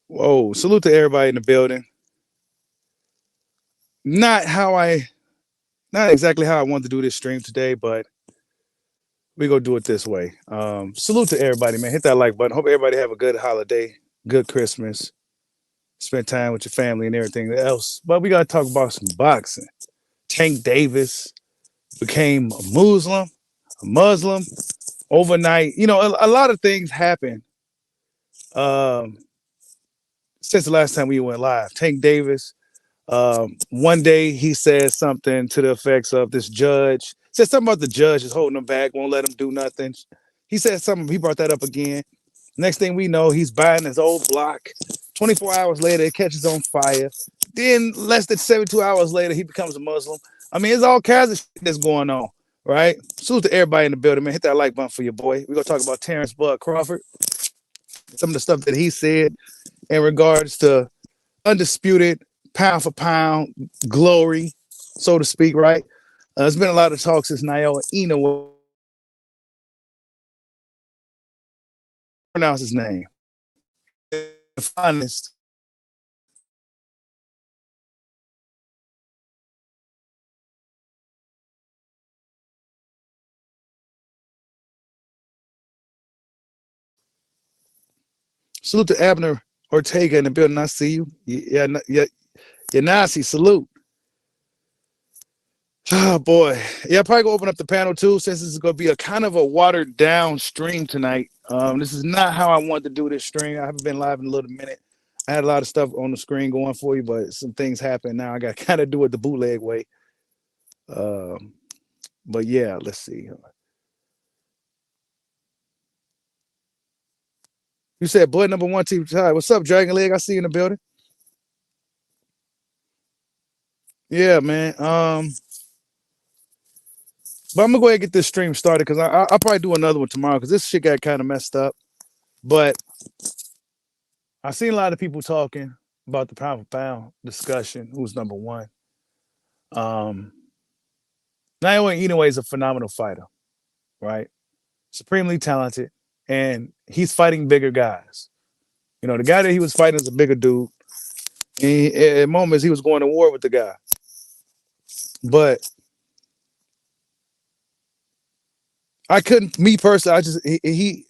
Whoa, salute to everybody in the building. Not how I, not exactly how I want to do this stream today, but we gonna do it this way. Salute to everybody, man. Hit that like button. Hope everybody have a good holiday, good Christmas. Spend time with your family and everything else. But we gotta talk about some boxing. Tank Davis became a Muslim overnight. You know, a lot of things happened um, since the last time we went live. Tank Davis. One day he said something to the effects of this judge. Said something about the judge is holding him back, won't let him do nothing. He said something. He brought that up again. Next thing we know, he's buying his old block. 24 hours later, it catches on fire. Then less than 72 hours later, he becomes a Muslim. I mean, it's all kinds of shit that's going on, right? Salute to everybody in the building, man. Hit that like button for your boy. We're gonna talk about Terence Crawford, some of the stuff that he said in regards to undisputed pound for pound glory, so to speak, right? There's been a lot of talk since Naoya Inoue pronounce his name. The finest. Salute to Abner Ortega in the building. I see you. Yeah, Nazi. Salute. Oh boy, yeah. Probably gonna open up the panel too, since this is gonna be a kind of a watered down stream tonight. This is not how I want to do this stream. I haven't been live in a little minute. I had a lot of stuff on the screen going for you, but some things happen now. I got to kind of do it the bootleg way. Um, but yeah, let's see. You said boy number one team. What's up, Dragon Leg? I see you in the building. Yeah, man. But I'm gonna go ahead and get this stream started because I'll probably do another one tomorrow because this shit got kind of messed up. But I've seen a lot of people talking about the pound for pound discussion. Who's number one? Um, Naoya Inoue is a phenomenal fighter, right? Supremely talented, and he's fighting bigger guys. You know, the guy that he was fighting is a bigger dude. At moments, he was going to war with the guy. But I couldn't, me personally, I just,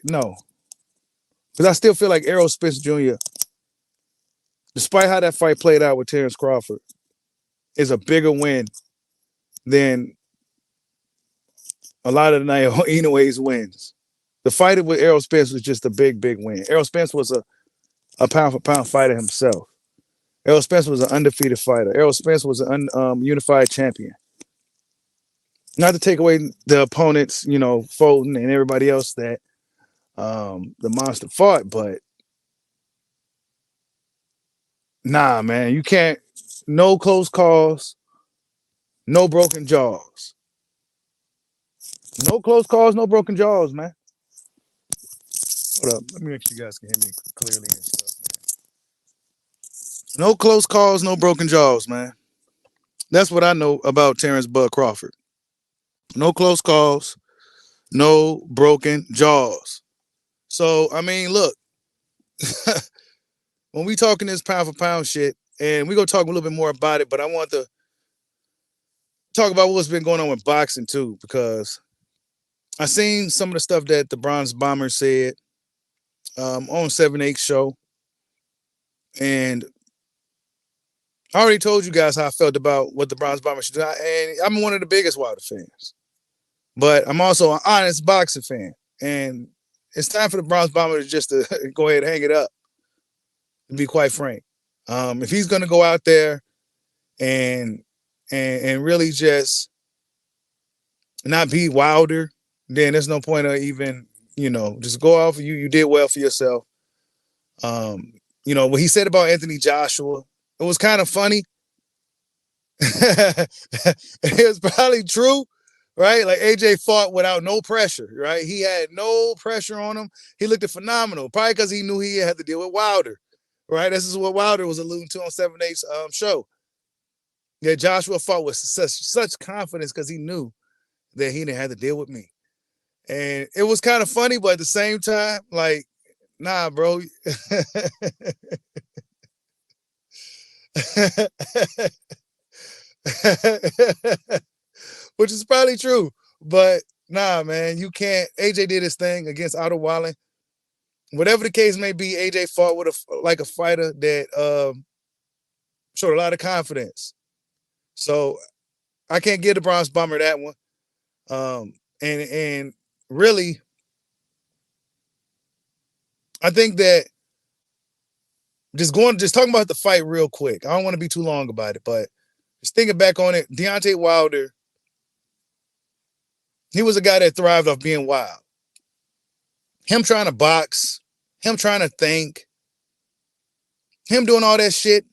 no. Because I still feel like Errol Spence Jr., despite how that fight played out with Terence Crawford, is a bigger win than a lot of the Naoya Inoue's wins. The fight with Errol Spence was just a big, big win. Errol Spence was a pound for pound fighter himself. Errol Spence was an undefeated fighter. Errol Spence was an unified champion. Not to take away the opponents, you know, Fulton and everybody else that the monster fought, but nah, man, you can't. No close calls, no broken jaws. No close calls, no broken jaws, man. Hold up, let me make sure you guys can hear me clearly and stuff. No close calls, no broken jaws, man. That's what I know about Terence Bud Crawford. No close calls, no broken jaws. So I mean, look, when we talking this pound for pound shit, and we gonna talk a little bit more about it, but I want to talk about what's been going on with boxing too, because I seen some of the stuff that the Bronze Bomber said on 7-8 show, and I already told you guys how I felt about what the Bronze Bomber should do, and I'm one of the biggest Wilder fans, but I'm also an honest boxing fan, and it's time for the Bronze Bomber to just to go ahead and hang it up. To be quite frank, if he's gonna go out there and and really just not be Wilder, then there's no point of even, you know, just go off. You did well for yourself. Um, you know what he said about Anthony Joshua, it was kind of funny. It was probably true, right? Like AJ fought without no pressure, right? He had no pressure on him. He looked phenomenal, probably because he knew he had to deal with Wilder, right? This is what Wilder was alluding to on 7-8's show. Yeah, Joshua fought with such confidence because he knew that he didn't have to deal with me. And it was kind of funny, but at the same time, like, nah, bro. Which is probably true. But nah, man, you can't. AJ did his thing against Otto Wallen. Whatever the case may be, AJ fought with a fighter that showed a lot of confidence. So I can't give the Bronze Bomber that one. And really, I think that just talking about the fight real quick. I don't want to be too long about it, but just thinking back on it, Deontay Wilder, he was a guy that thrived off being wild. Him trying to box, him trying to think, him doing all that shit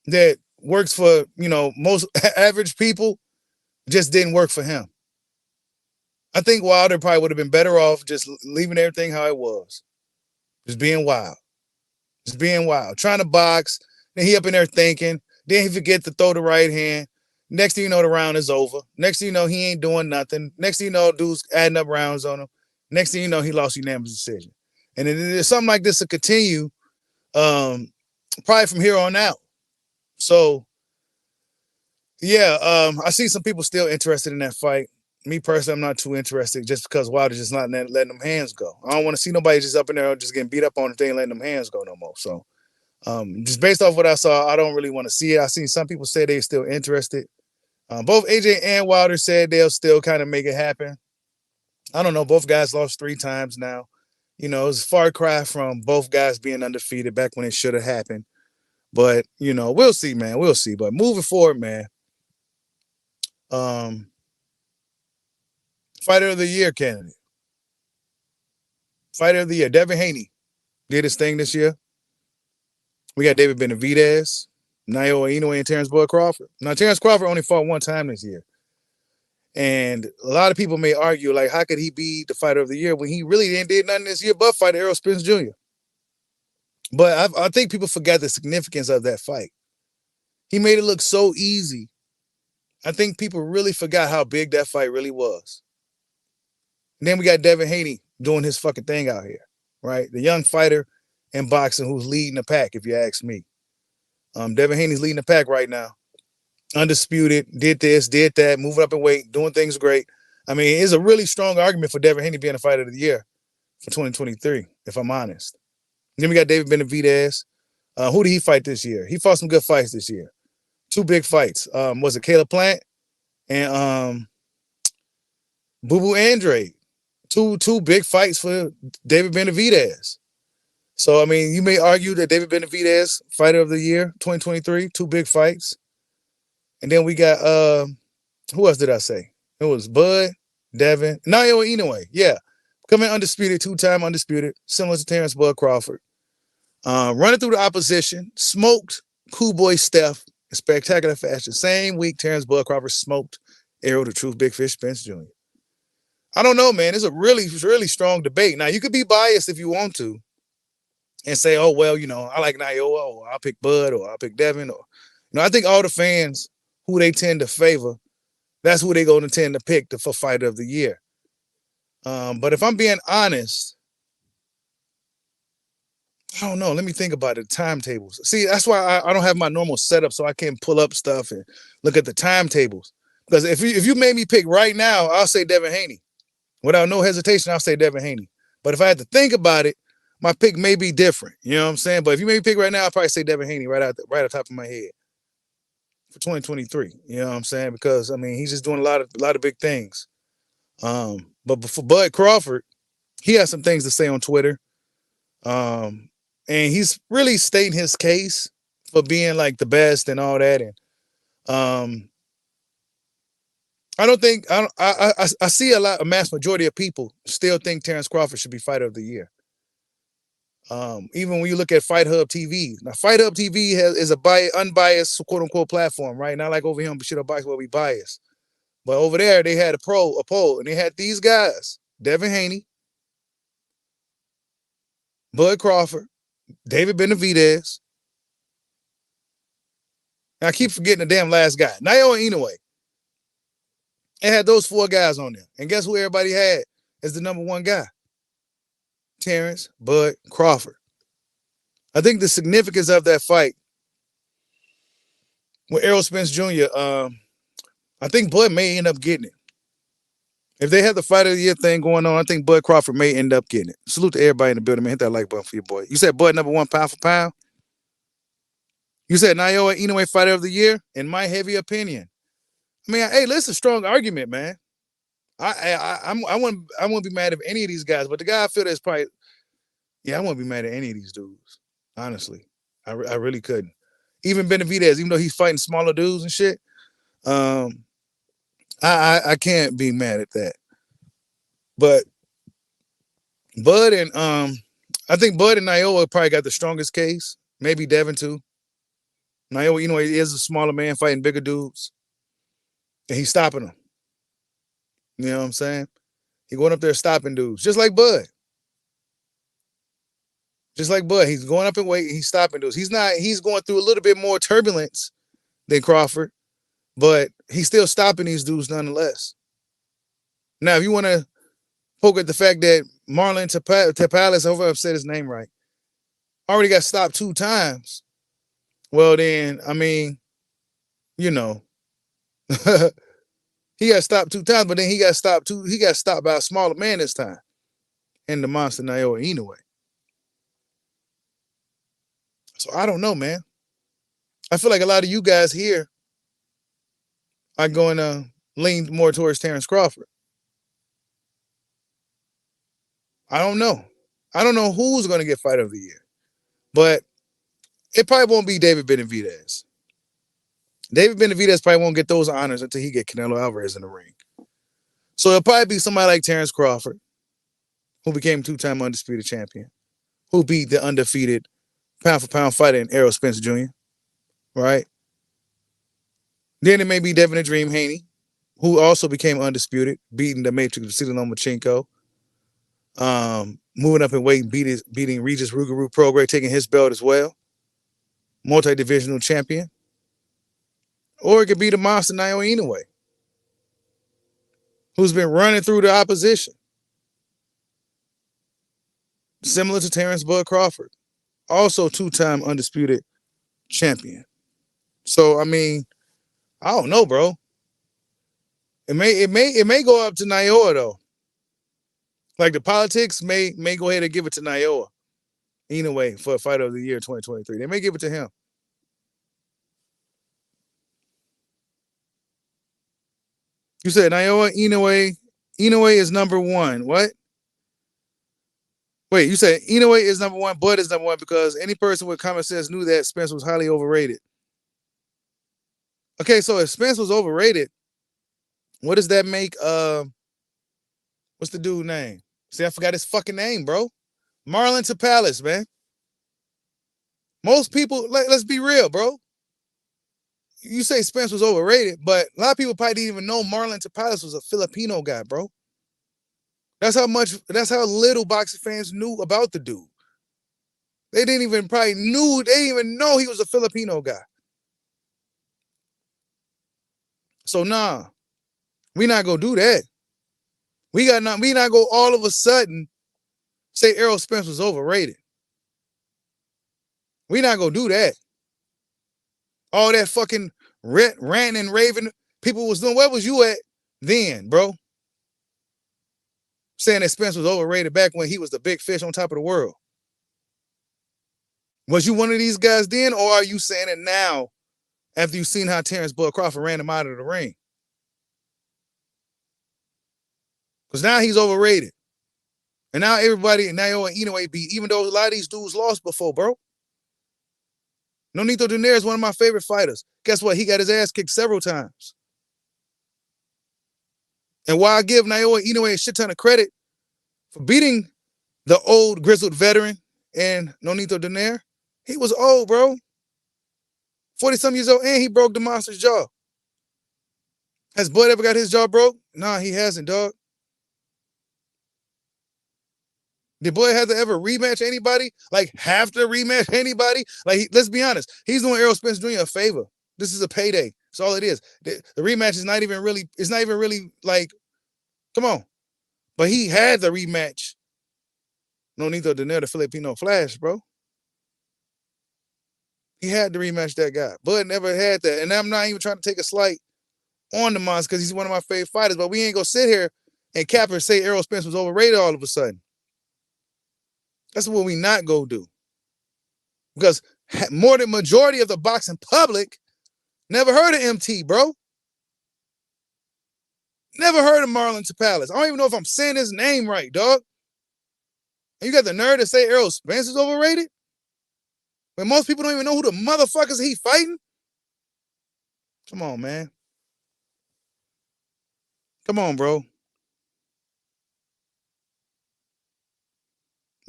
that works for, most average people just didn't work for him. I think Wilder probably would have been better off just leaving everything how it was. Just being wild. Just being wild. Trying to box. Then he up in there thinking. Then he forget to throw the right hand. Next thing you know, the round is over. Next thing you know, he ain't doing nothing. Next thing you know, dude's adding up rounds on him. Next thing you know, he lost unanimous decision. And if something like this to continue, probably from here on out. So, yeah, I see some people still interested in that fight. Me personally, I'm not too interested just because Wilder's just not letting them hands go. I don't want to see nobody just up in there just getting beat up on if they ain't letting them hands go no more. So, just based off what I saw, I don't really want to see it. I seen some people say they're still interested. Both AJ and Wilder said they'll still kind of make it happen. I don't know. Both guys lost 3 times now. It was a far cry from both guys being undefeated back when it should have happened. But, we'll see, man. We'll see. But moving forward, man, Fighter of the Year candidate. Fighter of the Year. Devin Haney did his thing this year. We got David Benavidez, Naoya Inoue, and Terence Crawford. Now, Terence Crawford only fought 1 time this year. And a lot of people may argue, like, how could he be the Fighter of the Year when he really didn't did nothing this year but fight Errol Spence Jr.? But I think people forgot the significance of that fight. He made it look so easy. I think people really forgot how big that fight really was. And then we got Devin Haney doing his fucking thing out here, right? The young fighter in boxing who's leading the pack, if you ask me. Devin Haney's leading the pack right now. Undisputed, did this, did that, moving up in weight, doing things great. I mean, it's a really strong argument for Devin Haney being a Fighter of the Year for 2023, if I'm honest. Then we got David Benavidez. Who did he fight this year? He fought some good fights this year. 2 big fights. Was it Caleb Plant and Boo Boo Andrade? Two big fights for David Benavidez. So, I mean, you may argue that David Benavidez, Fighter of the Year, 2023, 2 big fights. And then we got, who else did I say? It was Bud, Devin, Naoya Inoue. Yeah. Coming undisputed, 2-time undisputed, similar to Terence Crawford. Running through the opposition, smoked Cool Boy Steph in spectacular fashion. Same week, Terence Crawford smoked Errol the Truth Big Fish Spence Jr. I don't know, man. It's a really, really strong debate. Now, you could be biased if you want to and say, oh, well, I like Naoya, or I'll pick Bud, or I'll pick Devin. Or, I think all the fans who they tend to favor, that's who they're going to tend to pick for Fighter of the Year. But if I'm being honest, I don't know. Let me think about it. Timetables. See, that's why I don't have my normal setup, so I can't pull up stuff and look at the timetables. Because if you made me pick right now, I'll say Devin Haney. Without no hesitation, I'll say Devin Haney. But if I had to think about it, my pick may be different. You know what I'm saying? But if you made me pick right now, I'll probably say Devin Haney right off the top of my head for 2023. You know what I'm saying? Because I mean, he's just doing a lot of big things. But for Bud Crawford, he has some things to say on Twitter. And he's really stating his case for being like the best and all that. And I don't think I see a mass majority of people still think Terence Crawford should be Fighter of the Year. Even when you look at Fight Hub TV, now Fight Hub TV is a unbiased quote unquote platform, right? Not like over here on Bushido Box where we bias, but over there they had a poll, and they had these guys: Devin Haney, Bud Crawford, David Benavidez. And I keep forgetting the damn last guy, Naoya Inoue. It had those 4 guys on there. And guess who everybody had as the number 1 guy? Terence Bud Crawford. I think the significance of that fight with Errol Spence Jr., I think Bud may end up getting it. If they have the fight of the year thing going on, I think Bud Crawford may end up getting it. Salute to everybody in the building, man. Hit that like button for your boy. You said Bud number one pound for pound. You said Naoya Inoue fighter of the year. In my heavy opinion, I mean, hey, listen, strong argument, man. I wouldn't be mad at any of these guys, but the guy I feel that's probably I wouldn't be mad at any of these dudes. Honestly, I really couldn't. Even Benavidez, even though he's fighting smaller dudes and shit, um, I can't be mad at that. But Bud and I think Bud and Naoya probably got the strongest case. Maybe Devin too. Naoya, he is a smaller man fighting bigger dudes, and he's stopping them. You know what I'm saying? He going up there stopping dudes, just like Bud. Just like Bud, he's going up in weight. He's stopping dudes. He's not. He's going through a little bit more turbulence than Crawford, but he's still stopping these dudes nonetheless. Now, if you want to poke at the fact that Marlon Tapales, I hope I've said his name right, already got stopped 2 times. Well, then, I mean, you know, he got stopped 2 times, but then he got stopped by a smaller man this time, and the monster Naoya Inoue. So I don't know, man. I feel like a lot of you guys here are going to lean more towards Terence Crawford. I don't know. I don't know who's going to get fight of the year, but it probably won't be David Benavidez. David Benavidez probably won't get those honors until he get Canelo Alvarez in the ring. So it'll probably be somebody like Terence Crawford, who became 2-time undisputed champion, who beat the undefeated pound-for-pound fighter in Errol Spence Jr., right? Then it may be Devin the Dream Haney, who also became undisputed, beating the Matrix Vasily Lomachenko, moving up in weight, beating Regis Rougarou Prograis, taking his belt as well, multi-divisional champion. Or it could be the monster Naoya Inoue, who's been running through the opposition, similar to Terence Bud Crawford, also 2-time undisputed champion. So I mean, I don't know, bro. It may go up to Naoya though. Like the politics may go ahead and give it to Naoya Inoue for a fight of the year 2023. They may give it to him. You said Naoya Inoue is number one. What? Wait, you said Inoue is number one, Bud is number one because any person with common sense knew that Spence was highly overrated. Okay, so if Spence was overrated, what does that make? What's the dude's name? See, I forgot his fucking name, bro. Marlon Tapales, man. Most people, let's be real, bro. You say Spence was overrated, but a lot of people probably didn't even know Marlon Tapales was a Filipino guy, bro. That's how little boxing fans knew about the dude. They didn't even know he was a Filipino guy. So nah, we not gonna do that. We not go all of a sudden say Errol Spence was overrated. We not gonna do that. All that fucking ranting and raving people was doing. Where was you at then, bro? Saying that Spence was overrated back when he was the big fish on top of the world. Was you one of these guys then, or are you saying it now after you've seen how Terence Bud Crawford ran him out of the ring? Because now he's overrated. And now everybody, Naoya Inoue beat, even though a lot of these dudes lost before, bro. Nonito Donaire is one of my favorite fighters. Guess what? He got his ass kicked several times. And while I give Naoya Inoue a shit ton of credit for beating the old grizzled veteran and Nonito Donaire, he was old, bro. 40-some years old, and he broke the monster's jaw. Has Bud ever got his jaw broke? Nah, he hasn't, dog. Did Bud have to ever rematch anybody? Like, have to rematch anybody? Like, let's be honest. He's doing Errol Spence Jr. a favor. This is a payday. That's all it is. The rematch is not even really, like, come on. But he had the rematch. Nonito Donaire, the Filipino Flash, bro. He had to rematch that guy. Bud never had that. And I'm not even trying to take a slight on the monster because he's one of my favorite fighters, but we ain't gonna sit here and cap and say Errol Spence was overrated all of a sudden. That's what we not gonna do. Because more than majority of the boxing public never heard of MT, bro. Never heard of Marlon Tapales. I don't even know if I'm saying his name right, dog. And you got the nerve to say Errol Spence is overrated? When most people don't even know who the motherfuckers he fighting? Come on, man. Come on, bro.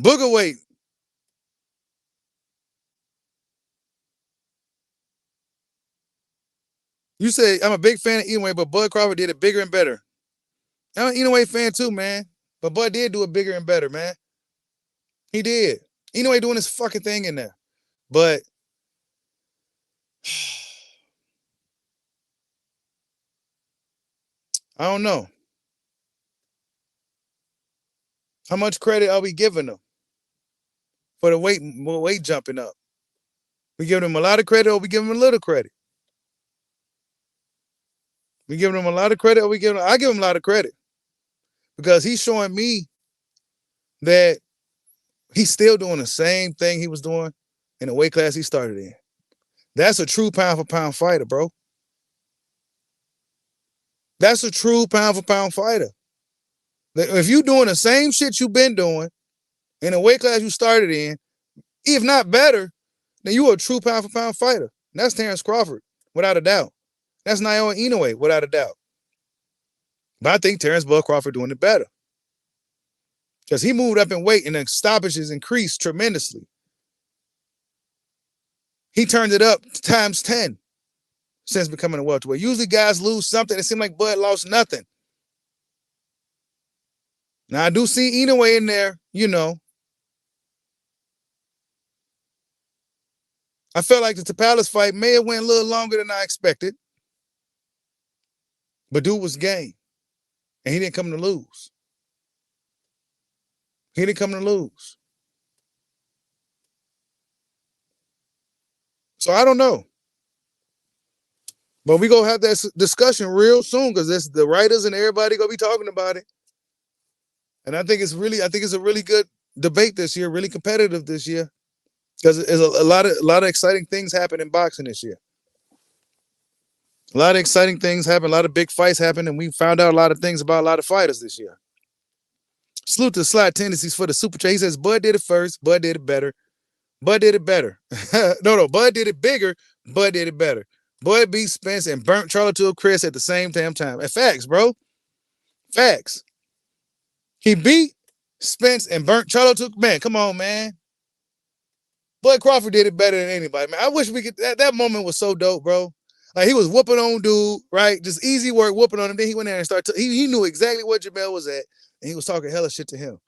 Booger weight. You say I'm a big fan of Inoue, but Bud Crawford did it bigger and better. I'm an Inoue fan too, man. But Bud did do it bigger and better, man. He did. Inoue doing his fucking thing in there. But I don't know. How much credit are we giving them for the weight jumping up? We giving them a lot of credit or we giving them a little credit? We giving them a lot of credit or I give him a lot of credit. Because he's showing me that he's still doing the same thing he was doing in the weight class he started in. That's a true pound for pound fighter, bro. That's a true pound for pound fighter. If you doing the same shit you've been doing in the weight class you started in, if not better, then you are a true pound for pound fighter. And that's Terence Crawford, without a doubt. That's Naoya Inoue, without a doubt. But I think Terence Bud Crawford doing it better. Because he moved up in weight and the stoppages increased tremendously. He turned it up times 10 since becoming a welterweight. Usually guys lose something. It seemed like Bud lost nothing. Now, I do see Inoue in there, you know. I felt like the Tapales fight may have went a little longer than I expected. But dude was game. And he didn't come to lose. He didn't come to lose. So I don't know. But we gonna have that discussion real soon because the writers and everybody gonna be talking about it. And I think it's a really good debate this year, really competitive this year. Because there's a lot of exciting things happen in boxing this year. A lot of exciting things happen, a lot of big fights happen, and we found out a lot of things about a lot of fighters this year. Salute to Slot Tendencies for the super chat. He says Bud did it first, Bud did it better. Bud did it better. No, Bud did it bigger, Bud did it better. Bud beat Spence and burnt Charlie to a crisp at the same damn time. And facts, bro. Facts. He beat Spence and burnt Charlie to man. Come on, man. Bud Crawford did it better than anybody, man. I wish we could. That moment was so dope, bro. Like he was whooping on dude, right? Just easy work whooping on him. Then he went there and started. He knew exactly where Jamel was at, and he was talking hella shit to him.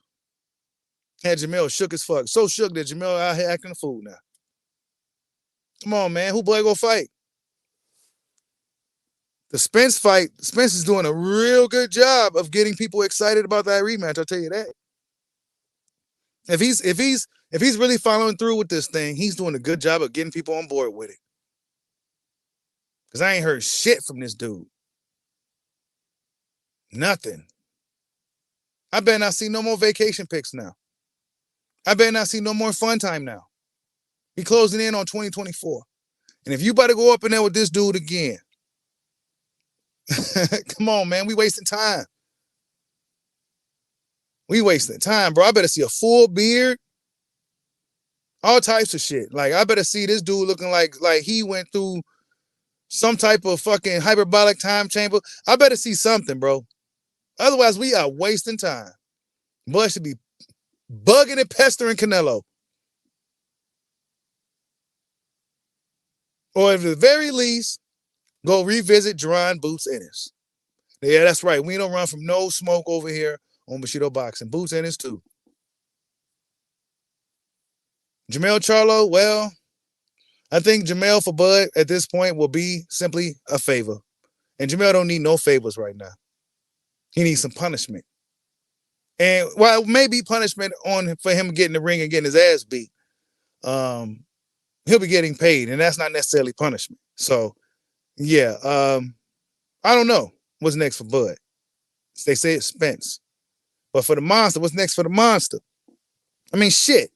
Had Jamel shook as fuck. So shook that Jamel out here acting a fool now. Come on, man. Who Bud gonna fight? The Spence fight, Spence is doing a real good job of getting people excited about that rematch. I'll tell you that. If he's really following through with this thing, he's doing a good job of getting people on board with it. Because I ain't heard shit from this dude. Nothing. I better not see no more vacation pics now. I better not see no more fun time now. He closing in on 2024. And if you better go up in there with this dude again, come on, man. We wasting time. We wasting time, bro. I better see a full beard. All types of shit. Like, I better see this dude looking like he went through some type of fucking hyperbolic time chamber. I better see something, bro. Otherwise, we are wasting time. Bud should be bugging and pestering Canelo. Or at the very least, go revisit Jerron Boots Ennis. Yeah, that's right. We don't run from no smoke over here on Bushido Boxing. Boots Ennis too. Jamel Charlo, well, I think Jamel for Bud at this point will be simply a favor. And Jamel don't need no favors right now. He needs some punishment. And while maybe punishment for him getting the ring and getting his ass beat, he'll be getting paid, and that's not necessarily punishment. So, yeah, I don't know what's next for Bud. They say it's Spence. But for the monster, what's next for the monster? I mean, shit.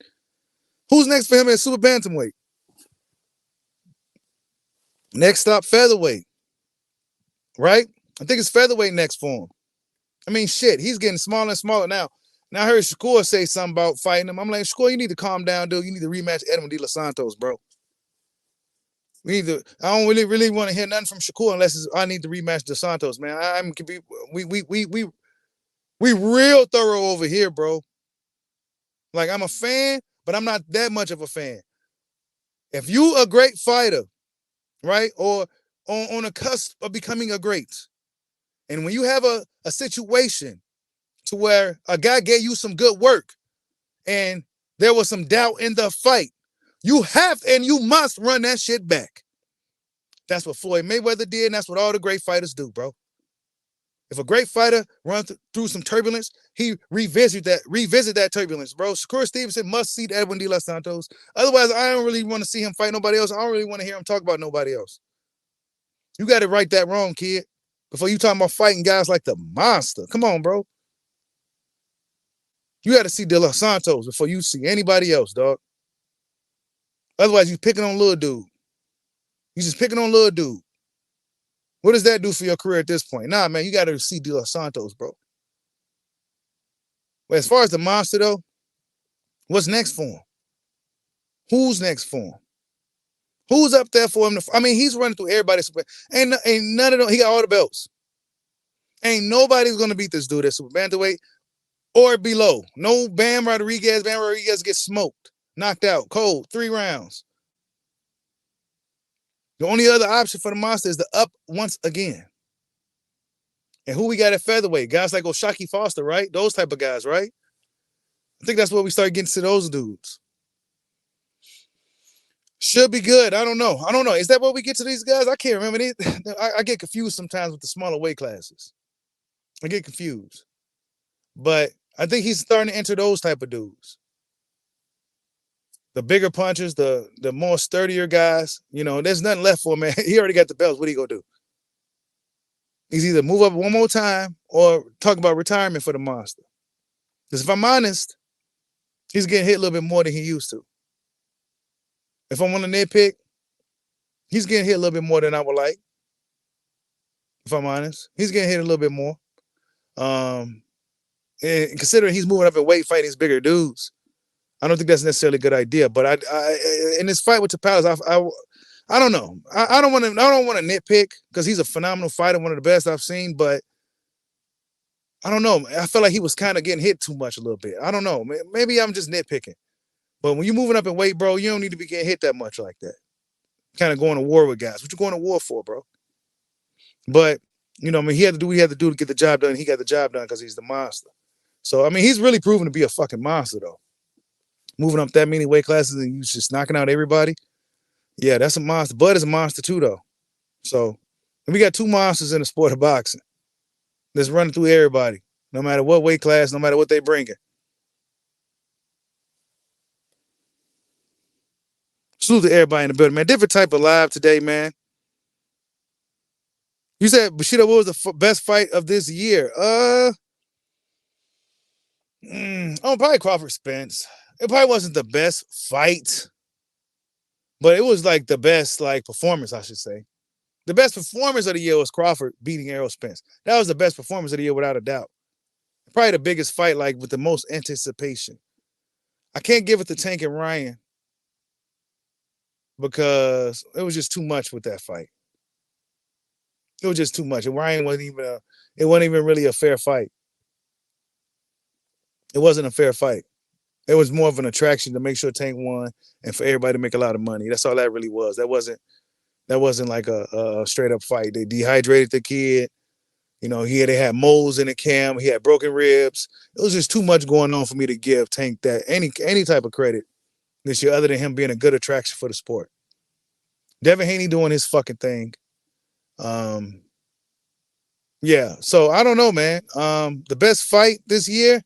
Who's next for him at super bantamweight? Next stop, featherweight. Right? I think it's featherweight next for him. I mean, shit. He's getting smaller and smaller now. Now I heard Shakur say something about fighting him. I'm like, Shakur, you need to calm down, dude. You need to rematch Edwin De Los Santos, bro. We need to. I don't really want to hear nothing from Shakur unless I need to rematch Dos Santos, man. We real thorough over here, bro. Like, I'm a fan, but I'm not that much of a fan. If you a great fighter, right, or on a cusp of becoming a great, and when you have a situation to where a guy gave you some good work and there was some doubt in the fight, you have and you must run that shit back. That's what Floyd Mayweather did, and that's what all the great fighters do, bro. If a great fighter runs through some turbulence, he revisit that turbulence, bro. Shakur Stevenson must see Edwin De Los Santos. Otherwise, I don't really want to see him fight nobody else. I don't really want to hear him talk about nobody else. You got to right that wrong, kid. Before you talking about fighting guys like the monster. Come on, bro. You got to see De Los Santos before you see anybody else, dog. Otherwise, you picking on little dude. You just picking on little dude. What does that do for your career at this point? Nah, man, you got to see De Los Santos, bro. But as far as the monster, though, what's next for him? Who's next for him? Who's up there for him? I mean, he's running through everybody. Ain't none of them. He got all the belts. Ain't nobody's going to beat this dude at super bantamweight or below. No Bam Rodriguez. Bam Rodriguez gets smoked, knocked out, cold, 3 rounds. The only other option for the monster is the up once again. And who we got at featherweight? Guys like O'Shaquie Foster, right? Those type of guys, right? I think that's where we start getting to those dudes. Should be good. I don't know. Is that where we get to these guys? I can't remember. I get confused sometimes with the smaller weight classes. I get confused. But I think he's starting to enter those type of dudes. The bigger punchers, the more sturdier guys. You know, there's nothing left for him, man. He already got the belts. What are you going to do? He's either move up one more time or talk about retirement for the monster. Because if I'm honest, he's getting hit a little bit more than he used to. If I want to nitpick, he's getting hit a little bit more than I would like. If I'm honest, he's getting hit a little bit more. And considering he's moving up in weight, fighting these bigger dudes, I don't think that's necessarily a good idea. But I in this fight with Tapales, I don't know. I don't want to nitpick because he's a phenomenal fighter, one of the best I've seen. But I don't know. I feel like he was kind of getting hit too much a little bit. I don't know. Maybe I'm just nitpicking. But when you're moving up in weight, bro, you don't need to be getting hit that much like that. Kind of going to war with guys. What you going to war for, bro? But, you know, I mean, he had to do what he had to do to get the job done. He got the job done because he's the monster. So, I mean, he's really proven to be a fucking monster, though. Moving up that many weight classes and he's just knocking out everybody. Yeah, that's a monster. Bud is a monster, too, though. So, and we got 2 monsters in the sport of boxing that's running through everybody, no matter what weight class, no matter what they bringing. Salute to everybody in the building, man. Different type of live today, man. You said, Bushido, what was the best fight of this year? Probably Crawford Spence. It probably wasn't the best fight, but it was like the best performance, I should say. The best performance of the year was Crawford beating Errol Spence. That was the best performance of the year without a doubt. Probably the biggest fight, with the most anticipation. I can't give it to Tank and Ryan because it was just too much with that fight. It was just too much. And Ryan wasn't even really a fair fight. It wasn't a fair fight. It was more of an attraction to make sure Tank won and for everybody to make a lot of money. That's all that really was. That wasn't like a straight up fight. They dehydrated the kid. You know, they had moles in the cam. He had broken ribs. It was just too much going on for me to give Tank that any type of credit this year other than him being a good attraction for the sport. Devin Haney doing his fucking thing. Yeah, so I don't know, man. The best fight this year,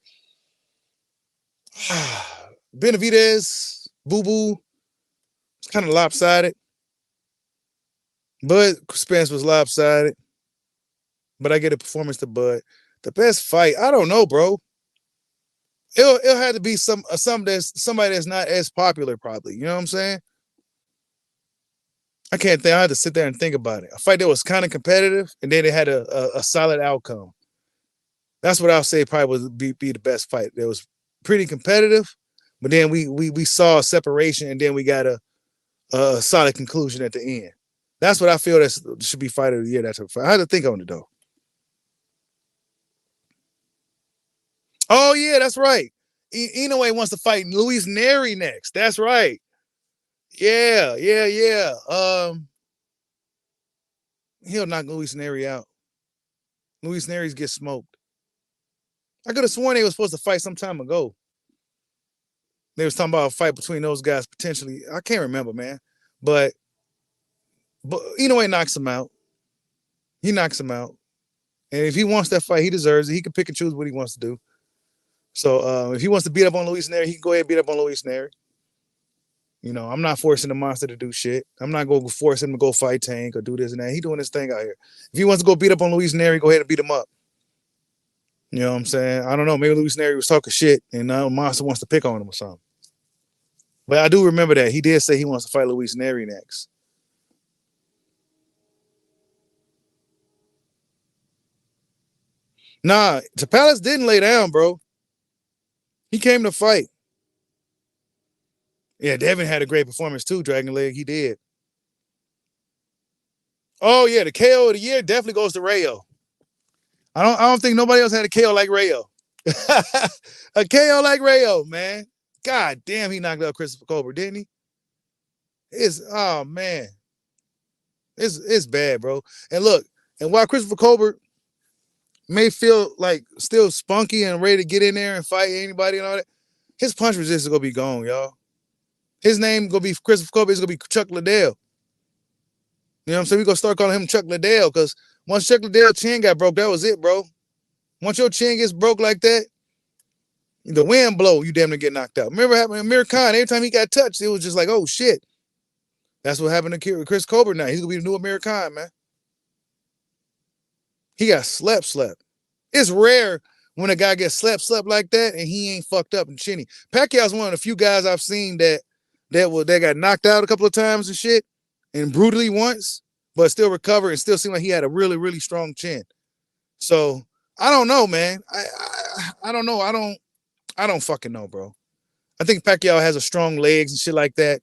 Benavidez, Boo Boo, It's kind of lopsided. Bud Spence was lopsided, but I get a performance to Bud. The best fight, I don't know, bro. It'll have to be somebody that's not as popular, probably. You know what I'm saying? I can't think. I had to sit there and think about it. A fight that was kind of competitive, and then it had a solid outcome. That's what I'll say probably would be the best fight. That was pretty competitive, but then we saw a separation, and then we got a solid conclusion at the end. That's what I feel that should be fight of the year. That's a fight. I had to think on it though. Oh yeah, that's right. Inoue wants to fight Luis Neri next. That's right. Yeah, yeah, yeah. He'll knock Luis Neri out. Luis Neri's get smoked. I could have sworn they were supposed to fight some time ago. They was talking about a fight between those guys potentially. I can't remember, man. But Inoue knocks him out. He knocks him out. And if he wants that fight, he deserves it. He can pick and choose what he wants to do. So if he wants to beat up on Luis Neri, he can go ahead and beat up on Luis Neri. You know, I'm not forcing the monster to do shit. I'm not going to force him to go fight Tank or do this and that. He doing his thing out here. If he wants to go beat up on Luis Neri, go ahead and beat him up. You know what I'm saying? I don't know. Maybe Luis Neri was talking shit and now Monster wants to pick on him or something. But I do remember that. He did say he wants to fight Luis Neri next. Nah, Palace didn't lay down, bro. He came to fight. Yeah, Devin had a great performance too, Dragon Leg. He did. Oh yeah, the KO of the year definitely goes to Rayo. I don't think nobody else had a KO like Rayo. A KO like Rayo, man. God damn, he knocked out Christopher Colbert, didn't he? Oh man. It's bad, bro. And look, and while Christopher Colbert may feel like still spunky and ready to get in there and fight anybody and all that, his punch resistance is gonna be gone, y'all. His name gonna be Christopher Colbert. It's gonna be Chuck Liddell. You know what I'm saying? We're gonna start calling him Chuck Liddell because once Chuck Liddell's chin got broke, that was it, bro. Once your chin gets broke like that, the wind blow, you damn near get knocked out. Remember what happened to Amir Khan? Every time he got touched, it was just like, oh shit. That's what happened to Chris Colbert now. He's gonna be the new Amir Khan, man. He got slept. It's rare when a guy gets slept like that and he ain't fucked up and chinny. Pacquiao's one of the few guys I've seen that got knocked out a couple of times and shit, and brutally once, but still recovered and still seemed like he had a really, really strong chin. So I don't know, man. I don't know. I don't fucking know, bro. I think Pacquiao has a strong legs and shit like that.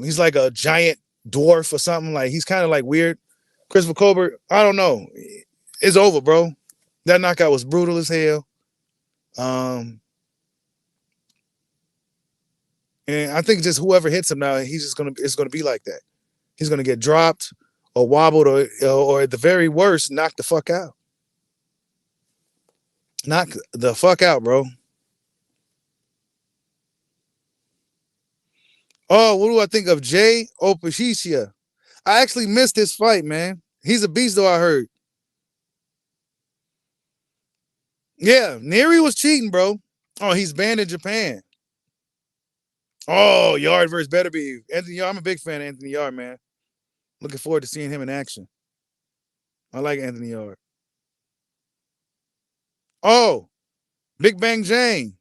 He's like a giant dwarf or something. Like he's kind of like weird. Christopher Colbert, I don't know. It's over, bro. That knockout was brutal as hell. And I think just whoever hits him now, it's gonna be like that. He's gonna get dropped or wobbled or at the very worst, knocked the fuck out. Knock the fuck out, bro. Oh, what do I think of Jay Opashishia? I actually missed this fight, man. He's a beast, though, I heard. Yeah, Neri was cheating, bro. Oh, he's banned in Japan. Oh, Yard versus Better Be. Anthony Yard, I'm a big fan of Anthony Yard, man. Looking forward to seeing him in action. I like Anthony Yard. Oh, Big Bang Jane.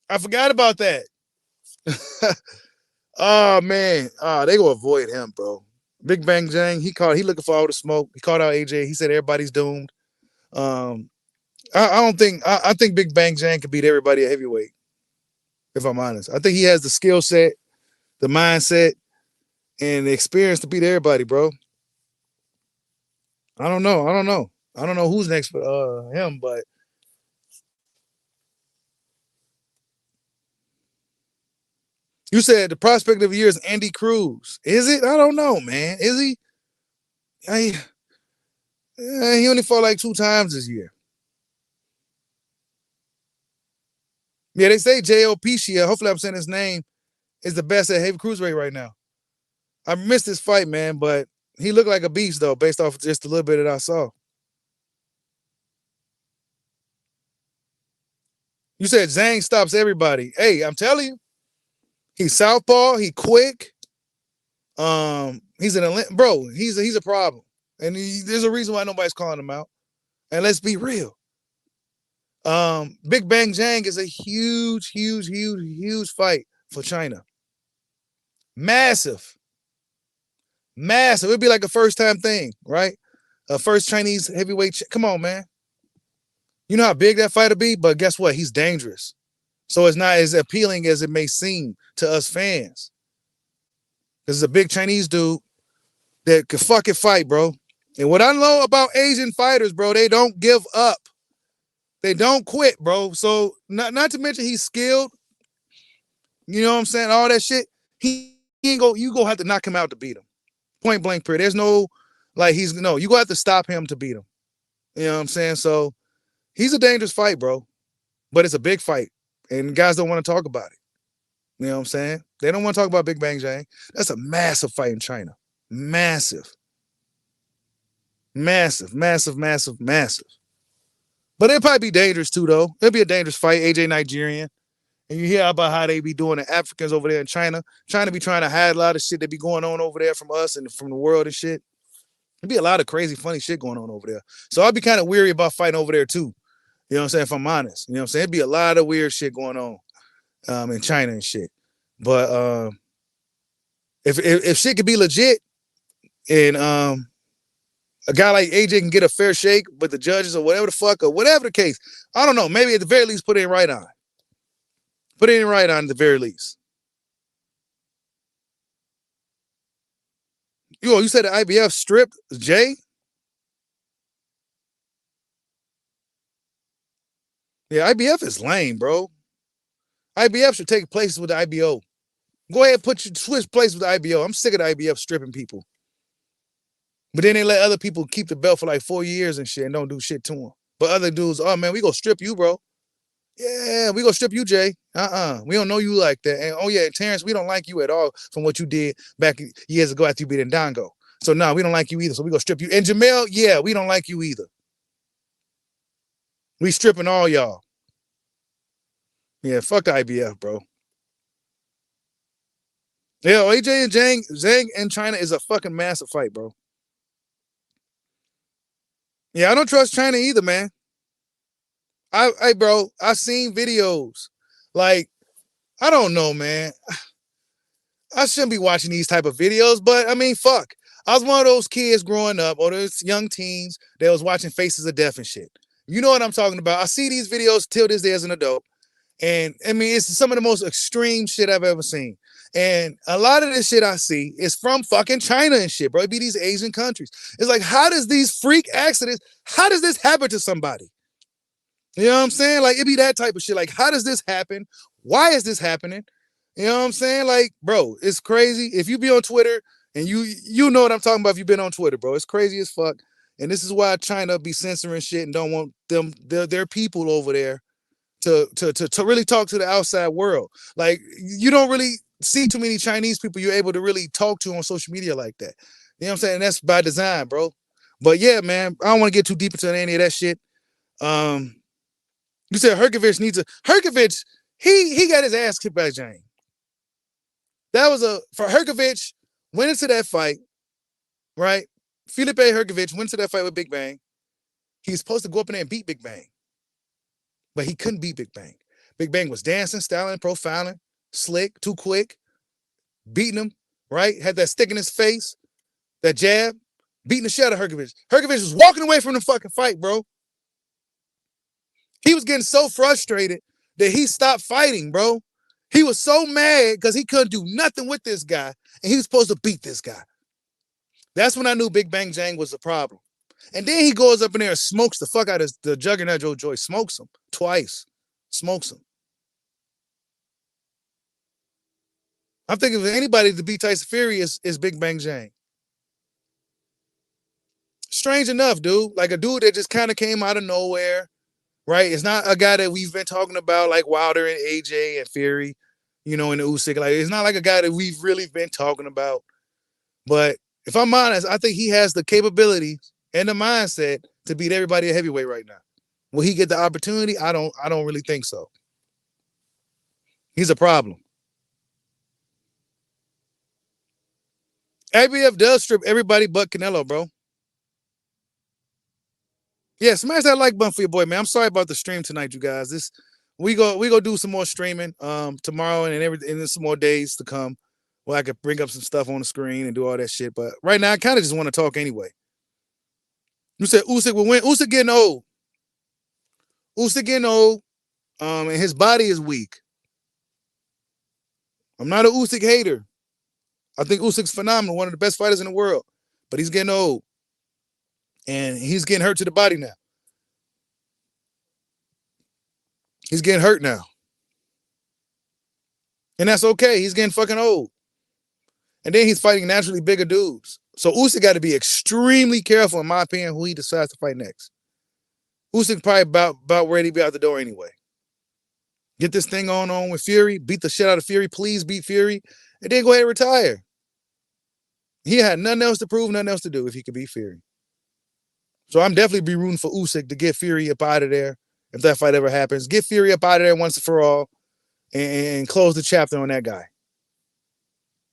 I forgot about that. Oh man. They gonna avoid him, bro. Big Bang Jang, he looking for all the smoke. He called out AJ. He said everybody's doomed. Um, I don't think I think Big Bang Jang can beat everybody at heavyweight, if I'm honest. I think he has the skill set, the mindset, and the experience to beat everybody, bro. I don't know. I don't know who's next for him, but you said the prospect of the year is Andy Cruz. Is it? I don't know, man. Is he? He only fought like 2 times this year. Yeah, they say J.O. Pichia, hopefully I'm saying his name, is the best at heavy cruiserweight right now. I missed this fight, man, but he looked like a beast, though, based off just a little bit that I saw. You said Zhang stops everybody. Hey, I'm telling you, He's southpaw. He quick. He's bro. He's a problem, and there's a reason why nobody's calling him out. And let's be real. Big Bang Jang is a huge, huge, huge, huge fight for China. Massive, massive. It'd be like a first time thing, right? A first Chinese heavyweight. Come on, man. You know how big that fight will be, but guess what? He's dangerous. So it's not as appealing as it may seem to us fans. This is a big Chinese dude that could fucking fight, bro. And what I know about Asian fighters, bro, they don't give up. They don't quit, bro. So not to mention he's skilled. You know what I'm saying? All that shit. He ain't go. You go have to knock him out to beat him. Point blank period. There's no you go have to stop him to beat him. You know what I'm saying? So he's a dangerous fight, bro. But it's a big fight. And guys don't want to talk about it. You know what I'm saying? They don't want to talk about Big Bang Jang. That's a massive fight in China. Massive. Massive, massive, massive, massive. But it'll probably be dangerous too, though. It'll be a dangerous fight. AJ Nigerian. And you hear about how they be doing the Africans over there in China. China be trying to hide a lot of shit that be going on over there from us and from the world and shit. There'd be a lot of crazy, funny shit going on over there. So I'd be kind of weary about fighting over there too. You know what I'm saying? If I'm honest. You know what I'm saying? It'd be a lot of weird shit going on in China and shit. But if shit could be legit and a guy like AJ can get a fair shake with the judges or whatever the fuck or whatever the case, I don't know. Maybe at the very least put it in right on. Put it in right on at the very least. You said the IBF stripped Jay? Yeah, IBF is lame, bro. IBF should take places with the IBO. Go ahead, switch places with the IBO. I'm sick of the IBF stripping people. But then they let other people keep the belt for like 4 years and shit and don't do shit to them. But other dudes, oh man, we gonna strip you, bro. Yeah, we gonna strip you, Jay. We don't know you like that. And oh yeah, Terence, we don't like you at all from what you did back years ago after you beat Ndongo. So no, we don't like you either. So we gonna strip you. And Jamel, yeah, we don't like you either. We stripping all y'all. Yeah, fuck the IBF, bro. Yeah, AJ and Zhang in China is a fucking massive fight, bro. Yeah, I don't trust China either, man. Bro, I've seen videos. Like, I don't know, man. I shouldn't be watching these type of videos, but I mean, fuck. I was one of those kids growing up, or those young teens that was watching Faces of Death and shit. You know what I'm talking about. I see these videos till this day as an adult. And I mean, it's some of the most extreme shit I've ever seen. And a lot of this shit I see is from fucking China and shit, bro. It be these Asian countries. It's like, how does these freak accidents, how does this happen to somebody? You know what I'm saying? Like, it be that type of shit. Like, how does this happen? Why is this happening? You know what I'm saying? Like, bro, it's crazy. If you be on Twitter and you know what I'm talking about if you've been on Twitter, bro. It's crazy as fuck. And this is why China be censoring shit and don't want their people over there to really talk to the outside world. Like, you don't really see too many Chinese people you're able to really talk to on social media like that. You know what I'm saying? And that's by design, bro. But yeah, man, I don't want to get too deep into any of that shit. You said Herkovich needs Herkovich, he got his ass kicked by Jane. That was for Herkovich, went into that fight, right? Felipe Herkovich went to that fight with Big Bang. He was supposed to go up in there and beat Big Bang. But he couldn't beat Big Bang. Big Bang was dancing, styling, profiling, slick, too quick, beating him, right? Had that stick in his face, that jab, beating the shit out of Herkovich. Herkovich was walking away from the fucking fight, bro. He was getting so frustrated that he stopped fighting, bro. He was so mad because he couldn't do nothing with this guy, and he was supposed to beat this guy. That's when I knew Big Bang Jang was the problem. And then he goes up in there and smokes the fuck out of the Juggernaut Joe Joy. Smokes him twice. Smokes him. I'm thinking of anybody to beat Tyson Fury is Big Bang Jang. Strange enough, dude. Like a dude that just kind of came out of nowhere, right? It's not a guy that we've been talking about like Wilder and AJ and Fury, you know, in the Usyk. Like, it's not like a guy that we've really been talking about. But if I'm honest, I think he has the capability and the mindset to beat everybody at heavyweight right now. Will he get the opportunity? I don't really think so. He's a problem. ABF does strip everybody but Canelo, bro. Yeah, smash that like button for your boy, man. I'm sorry about the stream tonight, you guys. This we go do some more streaming tomorrow and then some more days to come where I could bring up some stuff on the screen and do all that shit. But right now I kind of just want to talk anyway. You said Usyk will win. Usyk getting old. Usyk getting old. And his body is weak. I'm not a Usyk hater. I think Usyk's phenomenal, one of the best fighters in the world. But he's getting old. And he's getting hurt to the body now. He's getting hurt now. And that's okay. He's getting fucking old. And then he's fighting naturally bigger dudes. So Usyk got to be extremely careful, in my opinion, who he decides to fight next. Usyk probably about ready to be out the door anyway. Get this thing on with Fury, beat the shit out of Fury, please beat Fury, and then go ahead and retire. He had nothing else to prove, nothing else to do if he could beat Fury. So I'm definitely be rooting for Usyk to get Fury up out of there if that fight ever happens. Get Fury up out of there once and for all and close the chapter on that guy.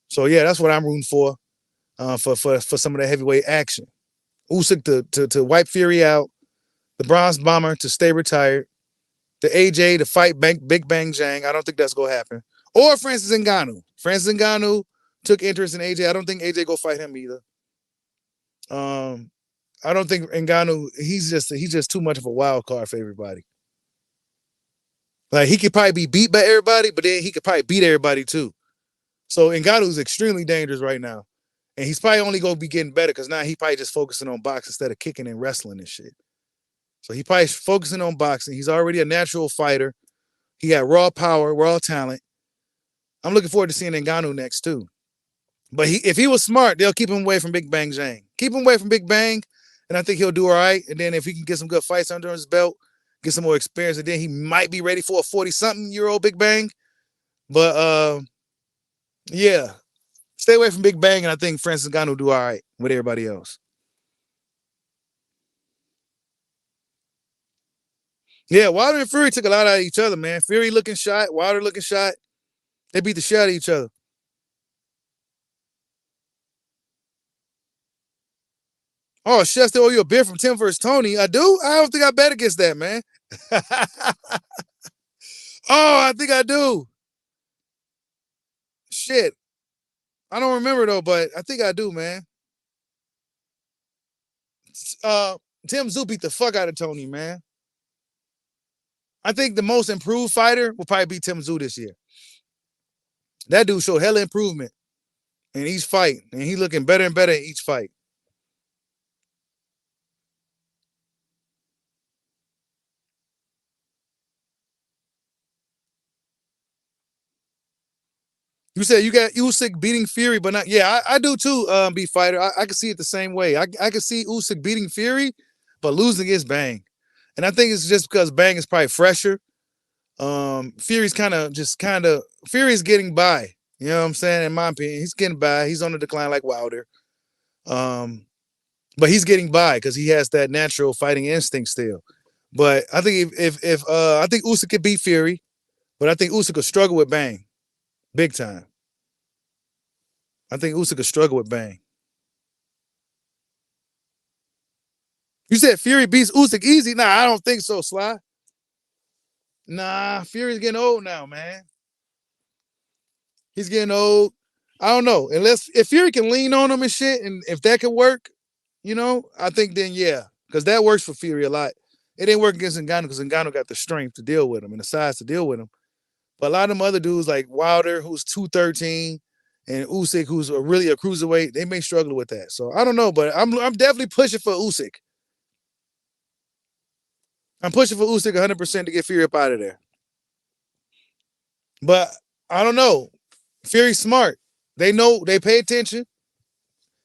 So yeah, that's what I'm rooting for some of the heavyweight action. Usyk to wipe Fury out, the Bronze Bomber to stay retired, the AJ to fight Big Bang Jang. I don't think that's gonna happen. Or Francis Ngannou. Francis Ngannou took interest in AJ. I don't think AJ go fight him either. I don't think Ngannou. He's just too much of a wild card for everybody. Like he could probably be beat by everybody, but then he could probably beat everybody too. So Ngannou's extremely dangerous right now. And he's probably only going to be getting better because now he probably just focusing on boxing instead of kicking and wrestling and shit. So he probably focusing on boxing. He's already a natural fighter. He got raw power, raw talent. I'm looking forward to seeing Ngannou next too. But if he was smart, they'll keep him away from Big Bang Jang. Keep him away from Big Bang, and I think he'll do all right. And then if he can get some good fights under his belt, get some more experience, and then he might be ready for a 40-something-year-old Big Bang. But yeah, stay away from Big Bang, and I think Francis Ngannou will do all right with everybody else. Yeah, Wilder and Fury took a lot out of each other, man. Fury looking shot, Wilder looking shot. They beat the shit out of each other. Oh, Chef, they owe you a beer from Tim versus Tony. I do? I don't think I bet against that, man. Oh, I think I do. Shit. I don't remember though, but I think I do, man. Uh, Tim Zoo beat the fuck out of Tony, man. I think the most improved fighter will probably be Tim Zoo this year. That dude showed hella improvement in each fight, and he's looking better and better in each fight. You said you got Usyk beating Fury, but not. Yeah, I do too. Beat fighter. I can see it the same way. I can see Usyk beating Fury, but losing is Bang, and I think it's just because Bang is probably fresher. Fury's Fury's getting by. You know what I'm saying? In my opinion, he's getting by. He's on the decline like Wilder. But he's getting by because he has that natural fighting instinct still. But I think if I think Usyk could beat Fury, but I think Usyk could struggle with Bang, big time. I think Usyk could struggle with Bang. You said Fury beats Usyk easy? Nah, I don't think so, Sly. Nah, Fury's getting old now, man. He's getting old. I don't know. Unless if Fury can lean on him and shit, and if that could work, I think then yeah, because that works for Fury a lot. It didn't work against Ngannou because Ngannou got the strength to deal with him and the size to deal with him. But a lot of them other dudes like Wilder, who's 213, and Usyk, who's really a cruiserweight, they may struggle with that. So I don't know, but I'm definitely pushing for Usyk. I'm pushing for Usyk 100% to get Fury up out of there. But I don't know. Fury's smart. They know, they pay attention.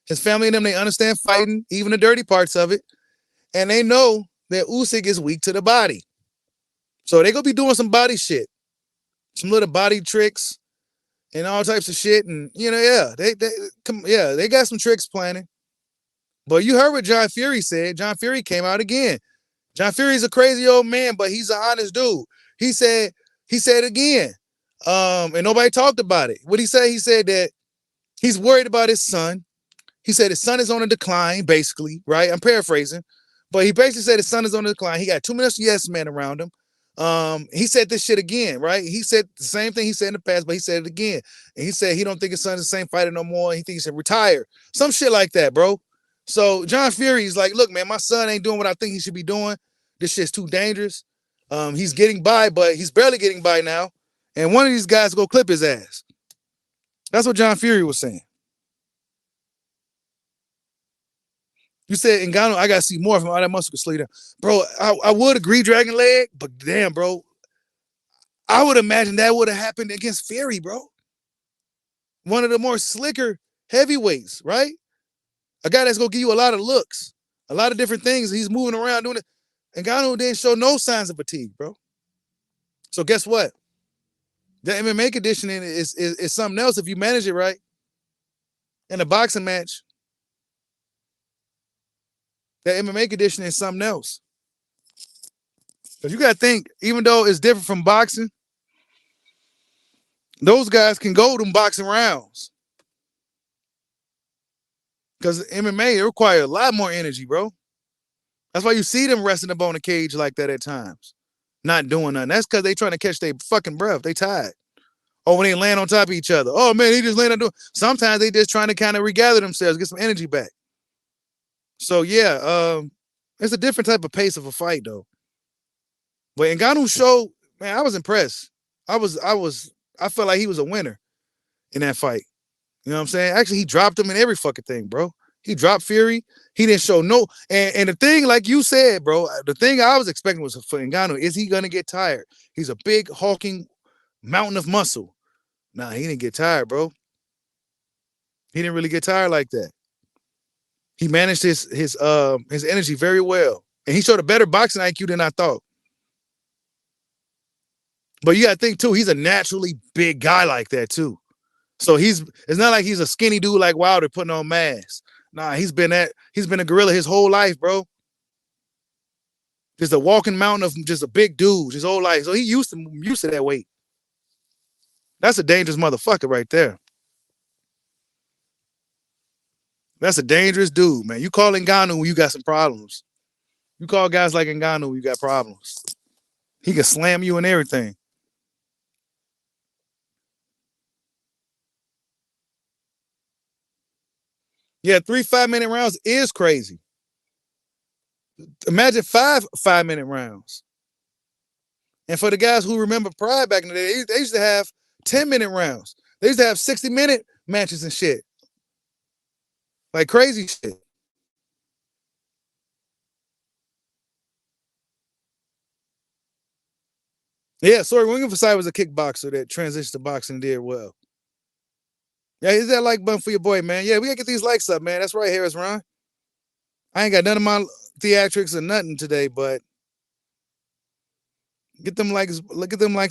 His family and them, they understand fighting, even the dirty parts of it. And they know that Usyk is weak to the body. So they're going to be doing some body shit. Some little body tricks and all types of shit. And, they got some tricks planning. But you heard what John Fury said. John Fury came out again. John Fury's a crazy old man, but he's an honest dude. He said again, and nobody talked about it. What he said? He said that he's worried about his son. He said his son is on a decline, basically, right? I'm paraphrasing, but he basically said his son is on a decline. He got too much yes men around him. He said this shit again, right? He said the same thing he said in the past, but he said it again. And he said he don't think his son's the same fighter no more. He thinks he should retire. Some shit like that, bro. So John Fury's like, look, man, my son ain't doing what I think he should be doing. This shit's too dangerous. He's getting by, but he's barely getting by now. And one of these guys go clip his ass. That's what John Fury was saying. You said Ngannou, I gotta see more from all that muscle can slow you down. Bro, I would agree Dragon Leg, but damn, bro. I would imagine that would have happened against Fury, bro. One of the more slicker heavyweights, right? A guy that's gonna give you a lot of looks, a lot of different things. He's moving around doing it. Ngannou didn't show no signs of fatigue, bro. So guess what? The MMA conditioning is something else if you manage it right. In a boxing match, that MMA conditioning is something else. Because you got to think, even though it's different from boxing, those guys can go them boxing rounds. Because MMA, it requires a lot more energy, bro. That's why you see them resting up on the cage like that at times. Not doing nothing. That's because they trying to catch their fucking breath. They tired. Or when they land on top of each other. Oh, man, he just landed on. Sometimes they just trying to kind of regather themselves, get some energy back. So, yeah, it's a different type of pace of a fight, though. But Ngannou showed, man, I was impressed. I felt like he was a winner in that fight. You know what I'm saying? Actually, he dropped him in every fucking thing, bro. He dropped Fury. He didn't show no. And the thing, like you said, bro, the thing I was expecting was for Ngannou, is he going to get tired? He's a big, hulking mountain of muscle. Nah, he didn't get tired, bro. He didn't really get tired like that. He managed his energy very well. And he showed a better boxing IQ than I thought. But you got to think, too, he's a naturally big guy like that, too. So it's not like he's a skinny dude like Wilder putting on mass. Nah, he's been a gorilla his whole life, bro. Just a walking mountain of just a big dude his whole life. So he used to that weight. That's a dangerous motherfucker right there. That's a dangerous dude, man. You call Ngannou when you got some problems. You call guys like Ngannou when you got problems. He can slam you and everything. Yeah, 3 5-minute rounds is crazy. Imagine 5-minute rounds. And for the guys who remember Pride back in the day, they used to have 10-minute rounds. They used to have 60-minute matches and shit. Like crazy shit. Yeah, Sorry Wingenfeld was a kickboxer that transitioned to boxing and did well. Yeah, hit that like button for your boy, man. Yeah, we gotta get these likes up, man. That's right, Harris Ron. I ain't got none of my theatrics or nothing today, but get them likes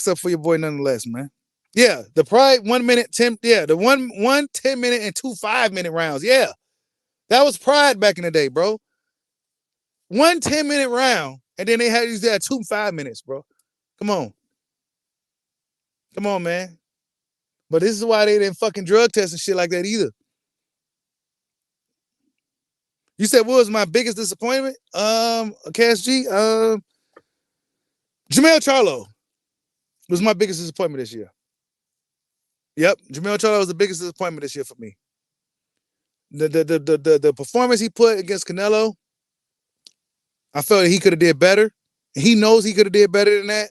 up for your boy nonetheless, man. Yeah, the Pride 1 minute 10. Yeah, the one 10-minute and 2 5-minute rounds. Yeah, that was Pride back in the day, bro. 1 10-minute round, and then they had these 2 5 minutes, bro. Come on, man. But this is why they didn't fucking drug test and shit like that either. You said what was my biggest disappointment? Cash G, Jamel Charlo was my biggest disappointment this year. Yep, Jamel Charlo was the biggest disappointment this year for me. The performance he put against Canelo, I felt that he could have did better. He knows he could have did better than that.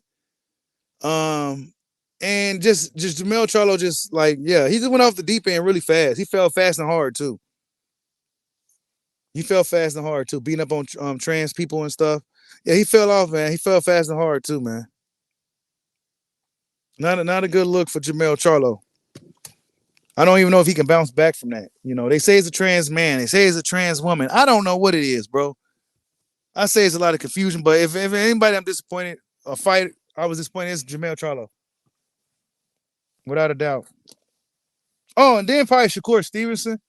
And just Jamel Charlo, just like, yeah, he just went off the deep end really fast. He fell fast and hard too. Beating up on trans people and stuff. Yeah, he fell off, man. He fell fast and hard too, man. Not a good look for Jamel Charlo. I don't even know if he can bounce back from that. You know, they say it's a trans man. They say it's a trans woman. I don't know what it is, bro. I say it's a lot of confusion, but if anybody I'm disappointed, a fight I was disappointed, it's Jamel Charlo. Without a doubt. Oh, and then probably Shakur Stevenson.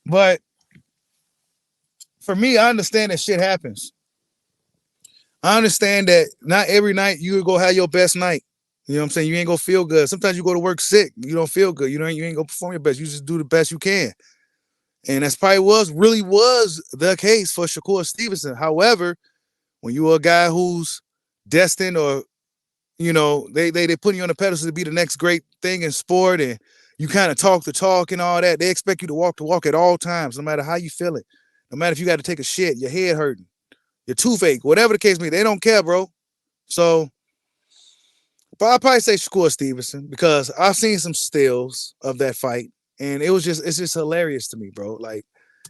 But for me, I understand that shit happens. I understand that not every night you go have your best night. You know what I'm saying? You ain't gonna feel good. Sometimes you go to work sick. You don't feel good. You ain't gonna perform your best. You just do the best you can. And that's probably really was the case for Shakur Stevenson. However, when you're a guy who's destined, or they put you on a pedestal to be the next great thing in sport, and you kind of talk the talk and all that, they expect you to walk at all times, no matter how you feel it. No matter if you got to take a shit, your head hurting, your toothache, whatever the case may be, they don't care, bro. So, but I'll probably say Shakur Stevenson because I've seen some stills of that fight, and it's just hilarious to me, bro. Like,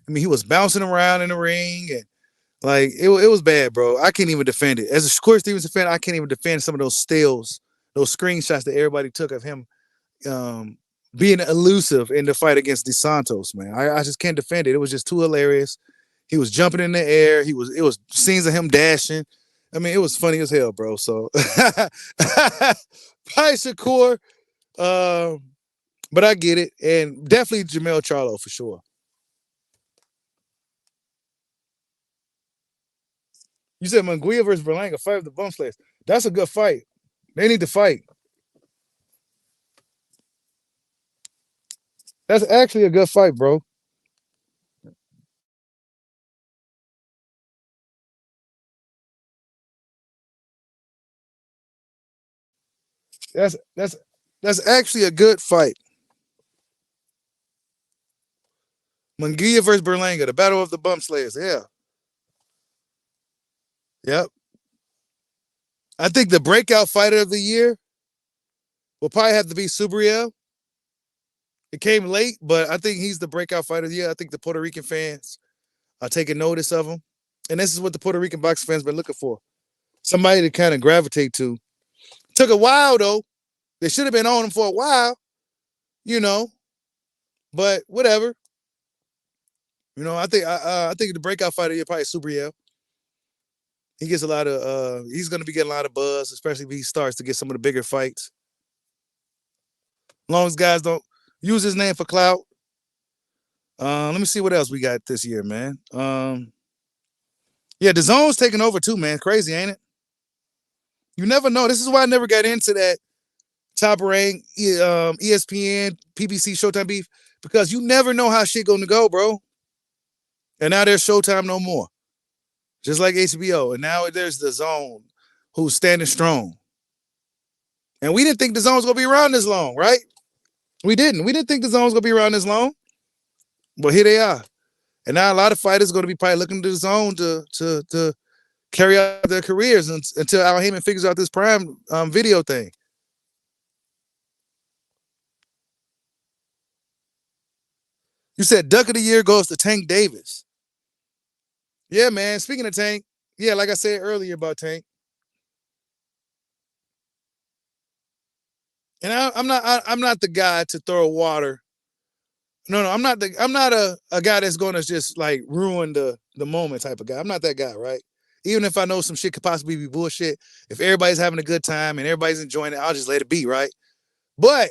I mean, he was bouncing around in the ring, and like it was bad, bro. I can't even defend it. As a Shakur Stevenson fan, I can't even defend some of those stills, those screenshots that everybody took of him um, being elusive in the fight against DeSantos, man. I just can't defend it. It was just too hilarious. He was jumping in the air. It was scenes of him dashing. I mean, it was funny as hell, bro. So probably Shakur, but I get it, and definitely Jermell Charlo for sure. You said Munguia versus Berlanga, fight of the bump slash. That's a good fight. They need to fight. That's actually a good fight, bro. That's that's that's actually a good fight. Munguia versus Berlanga, the battle of the bump slayers. Yeah. Yep. I think the breakout fighter of the year will probably have to be Subriel. It came late, but I think he's the breakout fighter of the year. I think the Puerto Rican fans are taking notice of him. And this is what the Puerto Rican boxing fans been looking for. Somebody to kind of gravitate to. Took a while though. They should have been on him for a while, you know. But whatever. I think the breakout fighter is probably Subriel. He gets a lot of he's gonna be getting a lot of buzz, especially if he starts to get some of the bigger fights. As long as guys don't use his name for clout. Let me see what else we got this year, man. Yeah, the zone's taking over too, man. Crazy, ain't it? You never know. This is why I never got into that top rank ESPN, PBC, Showtime beef, because you never know how shit gonna go, bro. And now there's Showtime no more, just like HBO. And now there's the Zone, who's standing strong. And we didn't think the Zone was gonna be around this long, right? We didn't. We didn't think the Zone was gonna be around this long, but here they are. And now a lot of fighters are going to be probably looking to the Zone to carry out their careers until Al Heyman figures out this Prime video thing. You said Duck of the Year goes to Tank Davis. Yeah, man. Speaking of Tank, yeah, like I said earlier about Tank, and I'm not the guy to throw water. No, I'm not a guy that's going to just like ruin the moment type of guy. I'm not that guy, right? Even if I know some shit could possibly be bullshit, if everybody's having a good time and everybody's enjoying it, I'll just let it be, right? But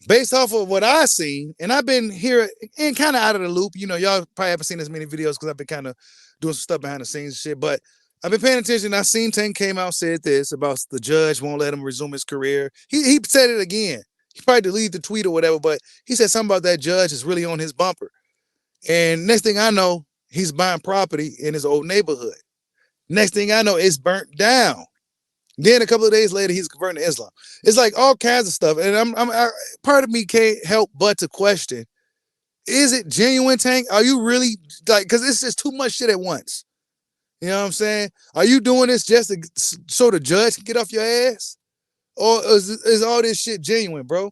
based off of what I've seen, and I've been here and kind of out of the loop. Y'all probably haven't seen as many videos because I've been kind of doing some stuff behind the scenes and shit. But I've been paying attention. I seen Tank came out said this about the judge won't let him resume his career. He said it again. He probably deleted the tweet or whatever, but he said something about that judge is really on his bumper. And next thing I know, he's buying property in his old neighborhood. Next thing I know, it's burnt down. Then a couple of days later, he's converting to Islam. It's like all kinds of stuff. And part of me can't help but to question, is it genuine, Tank? Are you really, like, because it's just too much shit at once. You know what I'm saying? Are you doing this just to so the judge can get off your ass? Or is all this shit genuine, bro?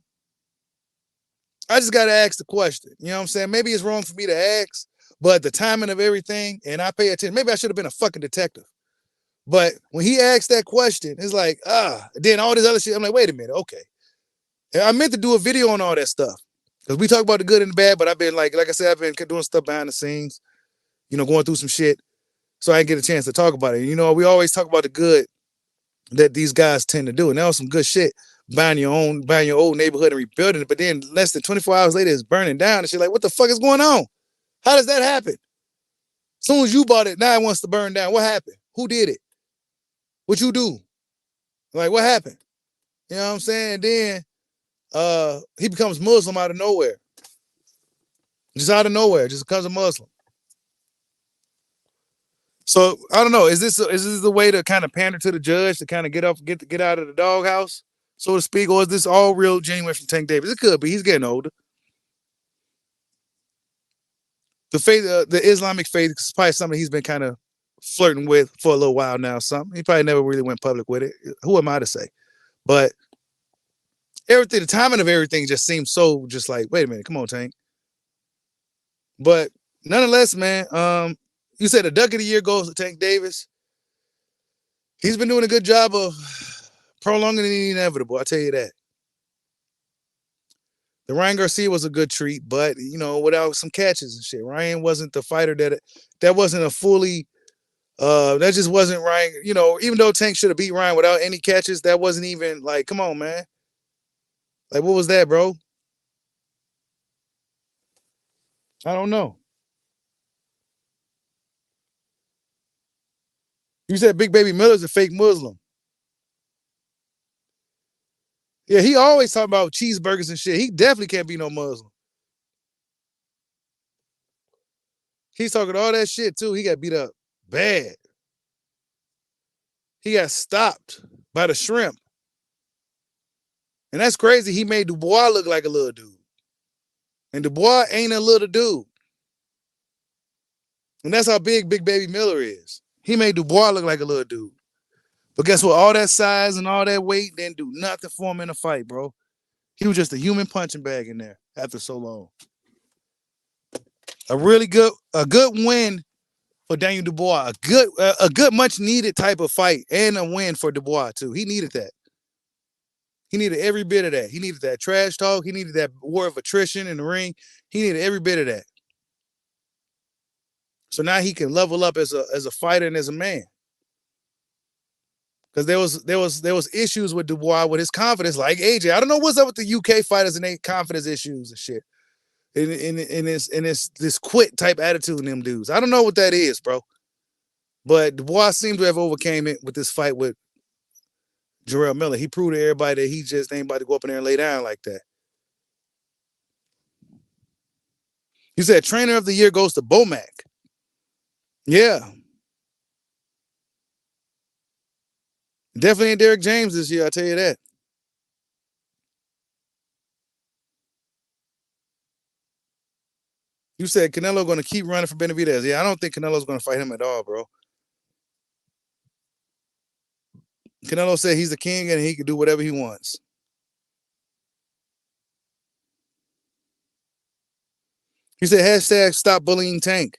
I just got to ask the question. You know what I'm saying? Maybe it's wrong for me to ask, but the timing of everything, and I pay attention. Maybe I should have been a fucking detective. But when he asked that question, it's like, then all this other shit, I'm like, wait a minute, okay. And I meant to do a video on all that stuff. Because we talk about the good and the bad, but I've been like I said, I've been doing stuff behind the scenes, going through some shit. So I didn't get a chance to talk about it. We always talk about the good that these guys tend to do. And that was some good shit. Buying your old neighborhood and rebuilding it. But then less than 24 hours later, it's burning down. And shit like, what the fuck is going on? How does that happen? As soon as you bought it, now it wants to burn down. What happened? Who did it? What you do? Like, what happened? You know what I'm saying? Then he becomes Muslim out of nowhere. just out of nowhere, just because of Muslim. So I don't know. Is this the way to kind of pander to the judge to kind of get out of the doghouse, so to speak, or is this all real genuine from Tank Davis? It could be. He's getting older. The faith, the Islamic faith, is probably something he's been kind of flirting with for a little while now. Something he probably never really went public with it. Who am I to say? But everything, the timing of everything just seems so just like, wait a minute, come on, Tank. But nonetheless, man, you said the duck of the year goes to Tank Davis. He's been doing a good job of prolonging the inevitable. I'll tell you that. The Ryan Garcia was a good treat, but without some catches and shit. Ryan wasn't the fighter that wasn't a fully that just wasn't Ryan. Even though Tank should have beat Ryan without any catches, that wasn't even like, come on, man. Like, what was that, bro? I don't know. You said Big Baby Miller's a fake Muslim. Yeah, he always talking about cheeseburgers and shit. He definitely can't be no Muslim. He's talking all that shit too. He got beat up bad. He got stopped by the shrimp. And that's crazy. He made Dubois look like a little dude. And Dubois ain't a little dude. And that's how big Big Baby Miller is. He made Dubois look like a little dude. But guess what? All that size and all that weight didn't do nothing for him in a fight, bro. He was just a human punching bag in there after so long. A good win for Daniel Dubois. A good much needed type of fight and a win for Dubois too. He needed that. He needed every bit of that. He needed that trash talk. He needed that war of attrition in the ring. He needed every bit of that. So now he can level up as a fighter and as a man. Because there was issues with Dubois with his confidence, like AJ. I don't know what's up with the UK fighters and their confidence issues and shit. In this quit type attitude in them dudes. I don't know what that is, bro. But Dubois seemed to have overcame it with this fight with Jarrell Miller. He proved to everybody that he just ain't about to go up in there and lay down like that. You said trainer of the year goes to Bomac. Yeah. Definitely ain't Derek James this year, I'll tell you that. You said Canelo going to keep running for Benavidez. Yeah, I don't think Canelo's going to fight him at all, bro. Canelo said he's the king and he can do whatever he wants. He said hashtag stop bullying Tank.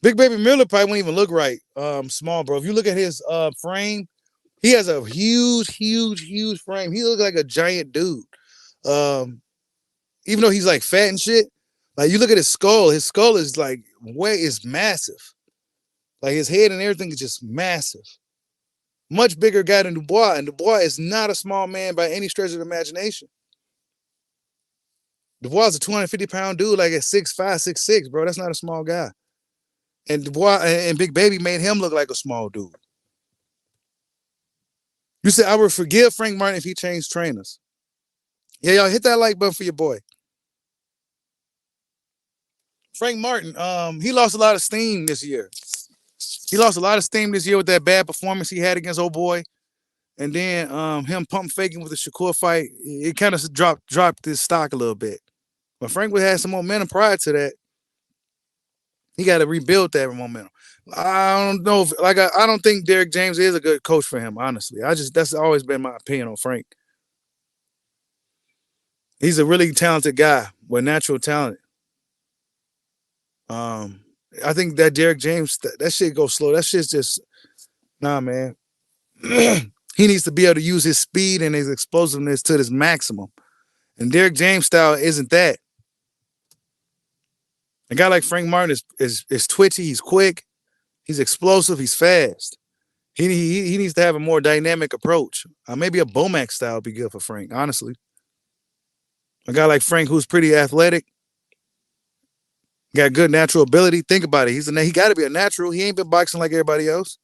Big Baby Miller probably won't even look right. Small, bro. If you look at his frame, he has a huge frame. He looks like a giant dude. Even though he's like fat and shit, like you look at his skull is like is massive. Like his head and everything is just massive. Much bigger guy than Dubois, and Dubois is not a small man by any stretch of the imagination. Dubois is a 250-pound dude, like at 6'5", 6'6", bro. That's not a small guy. And Dubois and Big Baby made him look like a small dude. You said I would forgive Frank Martin if he changed trainers. Yeah, y'all hit that like button for your boy. Frank Martin, he lost a lot of steam this year. He lost a lot of steam this year with that bad performance he had against old boy. And then him pump faking with the Shakur fight, it kind of dropped his stock a little bit. But Frank would have some momentum prior to that. He got to rebuild that momentum. I don't know if I don't think Derek James is a good coach for him, honestly. That's always been my opinion on Frank. He's a really talented guy with natural talent. I think that Derek James, that shit goes slow. That shit's just man. He needs to be able to use his speed and his explosiveness to his maximum. And Derek James style isn't that. A guy like Frank Martin is twitchy, he's quick, he's explosive, he's fast. He needs to have a more dynamic approach. Maybe a Bomac style would be good for Frank, honestly. A guy like Frank who's pretty athletic, got good natural ability. Think about it. He got to be a natural. He ain't been boxing like everybody else.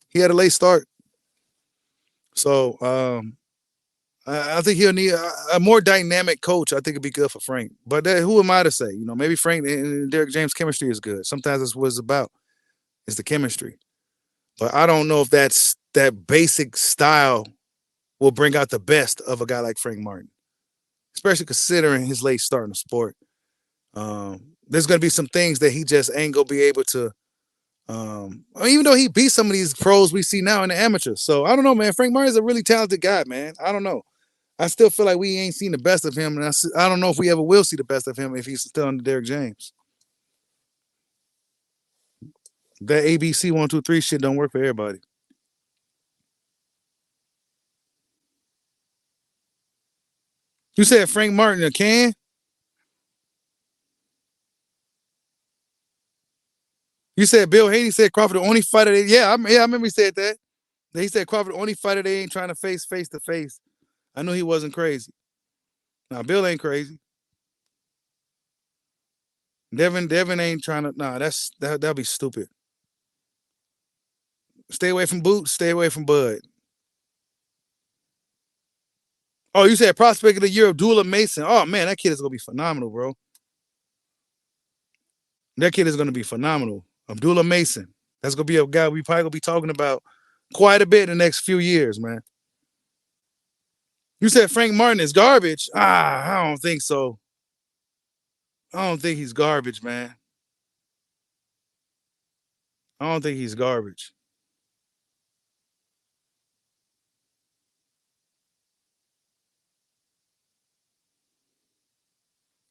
He had a late start. So I think he'll need a more dynamic coach. I think it'd be good for Frank. But who am I to say? Maybe Frank and Derek James' chemistry is good. Sometimes that's what it's about. It's the chemistry. But I don't know if that basic style will bring out the best of a guy like Frank Martin, especially considering his late start in the sport. There's going to be some things that he just ain't going to be able to. Even though he beat some of these pros we see now in the amateurs. So I don't know, man. Frank Martin's a really talented guy, man. I don't know. I still feel like we ain't seen the best of him, and I don't know if we ever will see the best of him if he's still under Derek James. That ABC 1 2 3 shit don't work for everybody. You said Frank Martin a can? You said Bill Haney said Crawford the only fighter. I remember he said that. He said Crawford the only fighter they ain't trying to face to face. I knew he wasn't crazy. Now Bill ain't crazy. Devin ain't trying to. Nah, that'll be stupid. Stay away from Boots. Stay away from Bud. Oh, you said prospect of the year, Abdullah Mason. Oh man, that kid is gonna be phenomenal, bro. That kid is gonna be phenomenal. Abdullah Mason. That's gonna be a guy we probably gonna be talking about quite a bit in the next few years, man. You said Frank Martin is garbage. I don't think so. I don't think he's garbage, man. I don't think he's garbage.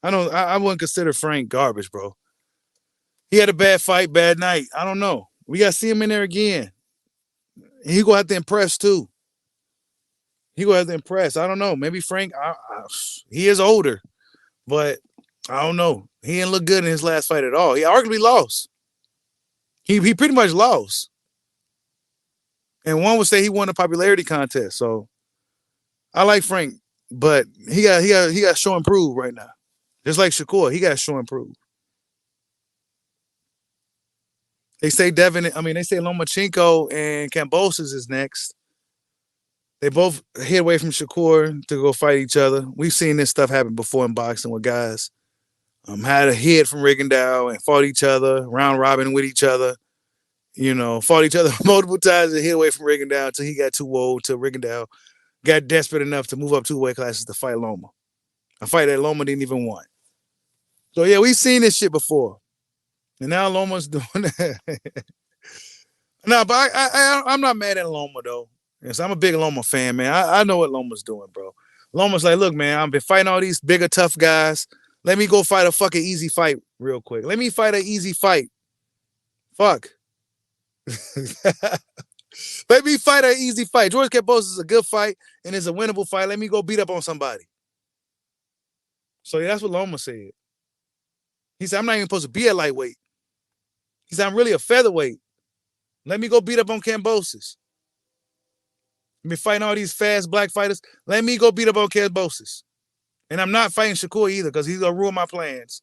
I don't. I wouldn't consider Frank garbage, bro. He had a bad fight, bad night. I don't know. We got to see him in there again. He gonna have to impress too. He gonna have to impress. I don't know. Maybe Frank. He is older, but I don't know. He didn't look good in his last fight at all. He arguably lost. He pretty much lost. And one would say he won a popularity contest. So I like Frank, but he got show and prove right now. Just like Shakur, he got show and prove. They say they say Lomachenko and Kambosos is next. They both hit away from Shakur to go fight each other. We've seen this stuff happen before in boxing with guys had a hit from Rigondeaux and fought each other, round robin with each other. Fought each other multiple times and hit away from Rigondeaux until he got too old, till Rigondeaux got desperate enough to move up 2 weight classes to fight Loma. A fight that Loma didn't even want. So yeah, we've seen this shit before. And now Loma's doing that. No, but I'm not mad at Loma though. Yes, I'm a big Loma fan, man. I know what Loma's doing, bro. Loma's like, look, man, I've been fighting all these bigger, tough guys. Let me go fight a fucking easy fight real quick. Let me fight an easy fight. Fuck. Let me fight an easy fight. George Kambosos is a good fight and it's a winnable fight. Let me go beat up on somebody. So yeah, that's what Loma said. He said, I'm not even supposed to be a lightweight. He said, I'm really a featherweight. Let me go beat up on Kambosos. I've been fighting all these fast black fighters. Let me go beat up on Kambosos. And I'm not fighting Shakur either because he's going to ruin my plans.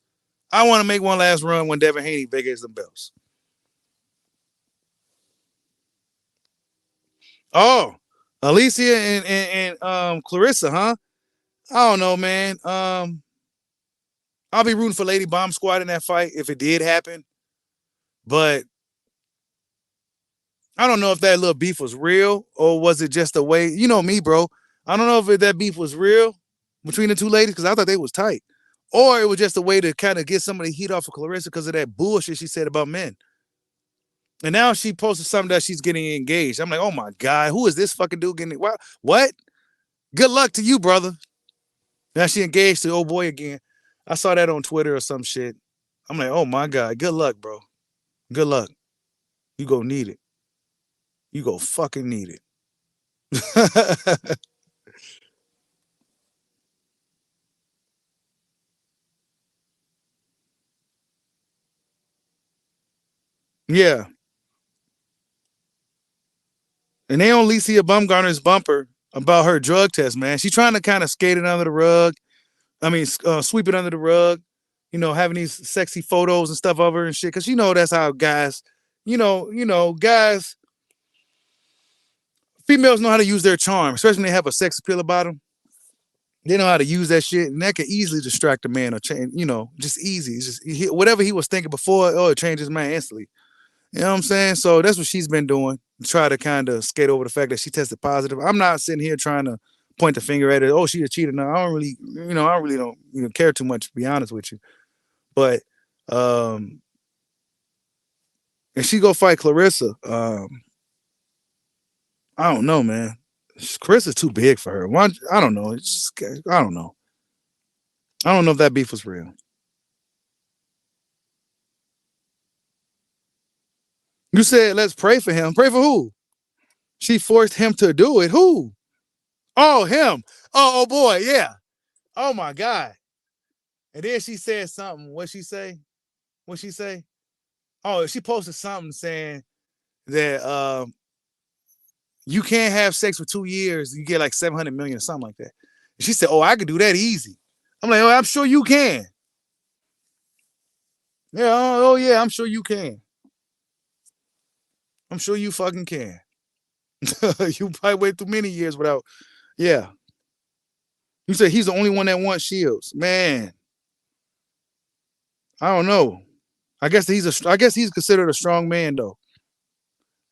I want to make one last run when Devin Haney vacates the belts. Oh, Alicia and Clarissa, huh? I don't know, man. I'll be rooting for Lady Bomb Squad in that fight if it did happen. But I don't know if that little beef was real or was it just a way. You know me, bro. I don't know if that beef was real between the two ladies because I thought they was tight. Or it was just a way to kind of get some of the heat off of Clarissa because of that bullshit she said about men. And now she posted something that she's getting engaged. I'm like, oh my God, who is this fucking dude getting? What? Good luck to you, brother. Now she engaged to old boy again. I saw that on Twitter or some shit. I'm like, oh my God, good luck, bro. Good luck. You go need it. You go fucking need it. Yeah. And they only see a Bumgarner's bumper about her drug test, man. She's trying to kind of skate it under the rug. Sweep it under the rug. Having these sexy photos and stuff of her and shit. Because that's how guys, guys, females know how to use their charm, especially when they have a sex appeal about them. They know how to use that shit, and that could easily distract a man or change. Just easy. It's just whatever he was thinking before, it changes man instantly. You know what I'm saying? So that's what she's been doing. Try to kind of skate over the fact that she tested positive. I'm not sitting here trying to point the finger at it. Oh, she a cheater. No, I don't really, I really don't care too much to be honest with you. But if she go fight Clarissa, I don't know, man. Chris is too big for her. Why, I don't know. It's just, I don't know. I don't know if that beef was real. You said let's pray for him. Pray for who? She forced him to do it. Who? Oh, him. Oh boy, yeah. Oh my God. And then she said something. What she say? What she say? Oh, she posted something saying that you can't have sex for 2 years. You get like 700 million or something like that. And she said, "Oh, I could do that easy." I'm like, "Oh, I'm sure you can." Yeah. Oh yeah, I'm sure you can. I'm sure you fucking can. You probably went through many years without. Yeah. You said he's the only one that wants shields. Man, I don't know. I guess he's considered a strong man though.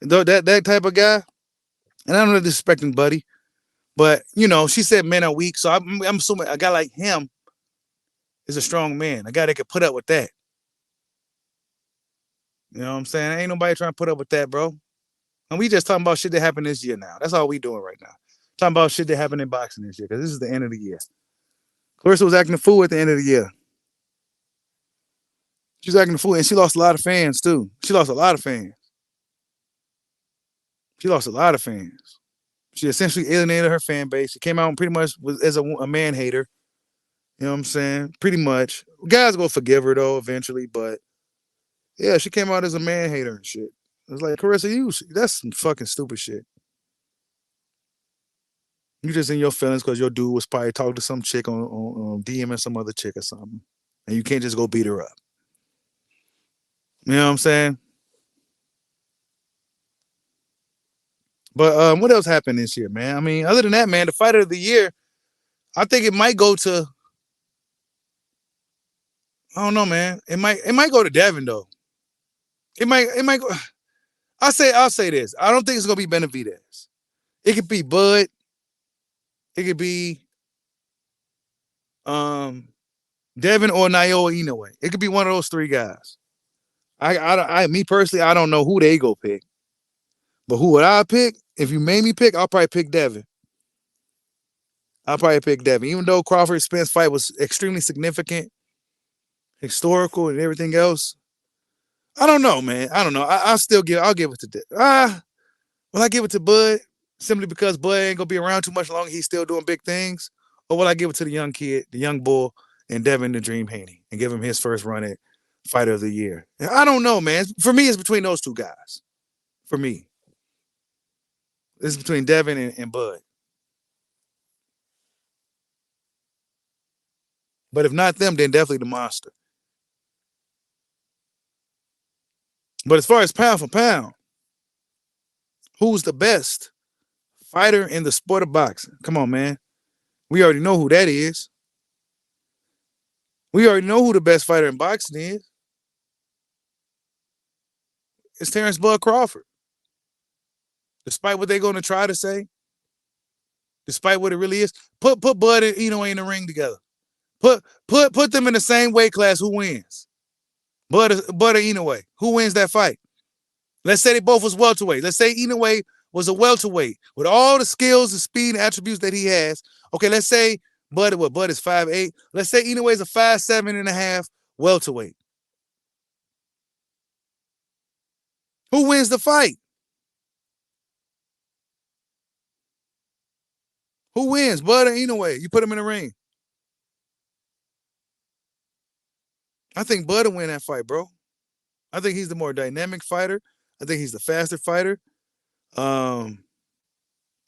Though that type of guy. And I'm not disrespecting Buddy, but she said men are weak, so I'm assuming a guy like him is a strong man, a guy that could put up with that. You know what I'm saying? Ain't nobody trying to put up with that, bro. And we just talking about shit that happened this year now. That's all we doing right now. Talking about shit that happened in boxing this year because this is the end of the year. Clarissa was acting a fool at the end of the year. She was acting a fool, and she lost a lot of fans too. She lost a lot of fans. She lost a lot of fans. She essentially alienated her fan base. She came out pretty much as a man hater. You know what I'm saying? Pretty much. Guys gonna forgive her though eventually, but yeah, she came out as a man hater and shit. It's like Carissa, that's some fucking stupid shit. You just in your feelings because your dude was probably talking to some chick on DMing some other chick or something, and you can't just go beat her up. You know what I'm saying? But what else happened this year, man? I mean, other than that, man, the fighter of the year, I think it might go to. I don't know, man. It might go to Devin though. It might go. I'll say this. I don't think it's gonna be Benavidez. It could be Bud. It could be um Devin or Naoya Inoue. It could be one of those three guys. Me personally, I don't know who they go pick, but who would I pick? If you made me pick, I'll probably pick Devin. I'll probably pick Devin, even though Crawford Spence fight was extremely significant, historical, and everything else. I don't know, man. I don't know. I'll give it to will I give it to Bud simply because Bud ain't gonna be around too much longer? He's still doing big things, or will I give it to the young kid, the young bull, and Devin the Dream Haney, and give him his first run at Fighter of the Year? I don't know, man. For me, it's between those two guys. For me, it's between Devin and Bud. But if not them, then definitely the monster. But as far as pound for pound, who's the best fighter in the sport of boxing? Come on, man. We already know who that is. We already know who the best fighter in boxing is. It's Terence Bud Crawford. Despite what they're going to try to say, despite what it really is, put Bud and Inoue in the ring together. Put them in the same weight class. Who wins? Bud or Inoue? Who wins that fight? Let's say they both was welterweight. Let's say Inoue was a welterweight with all the skills and speed and attributes that he has. Okay, let's say Bud is 5'8". Let's say Inoue is a 5'7.5" welterweight. Who wins the fight? Who wins? Bud or Inoue? You put them in the ring. I think Bud will win that fight, bro. I think he's the more dynamic fighter. I think he's the faster fighter. Um,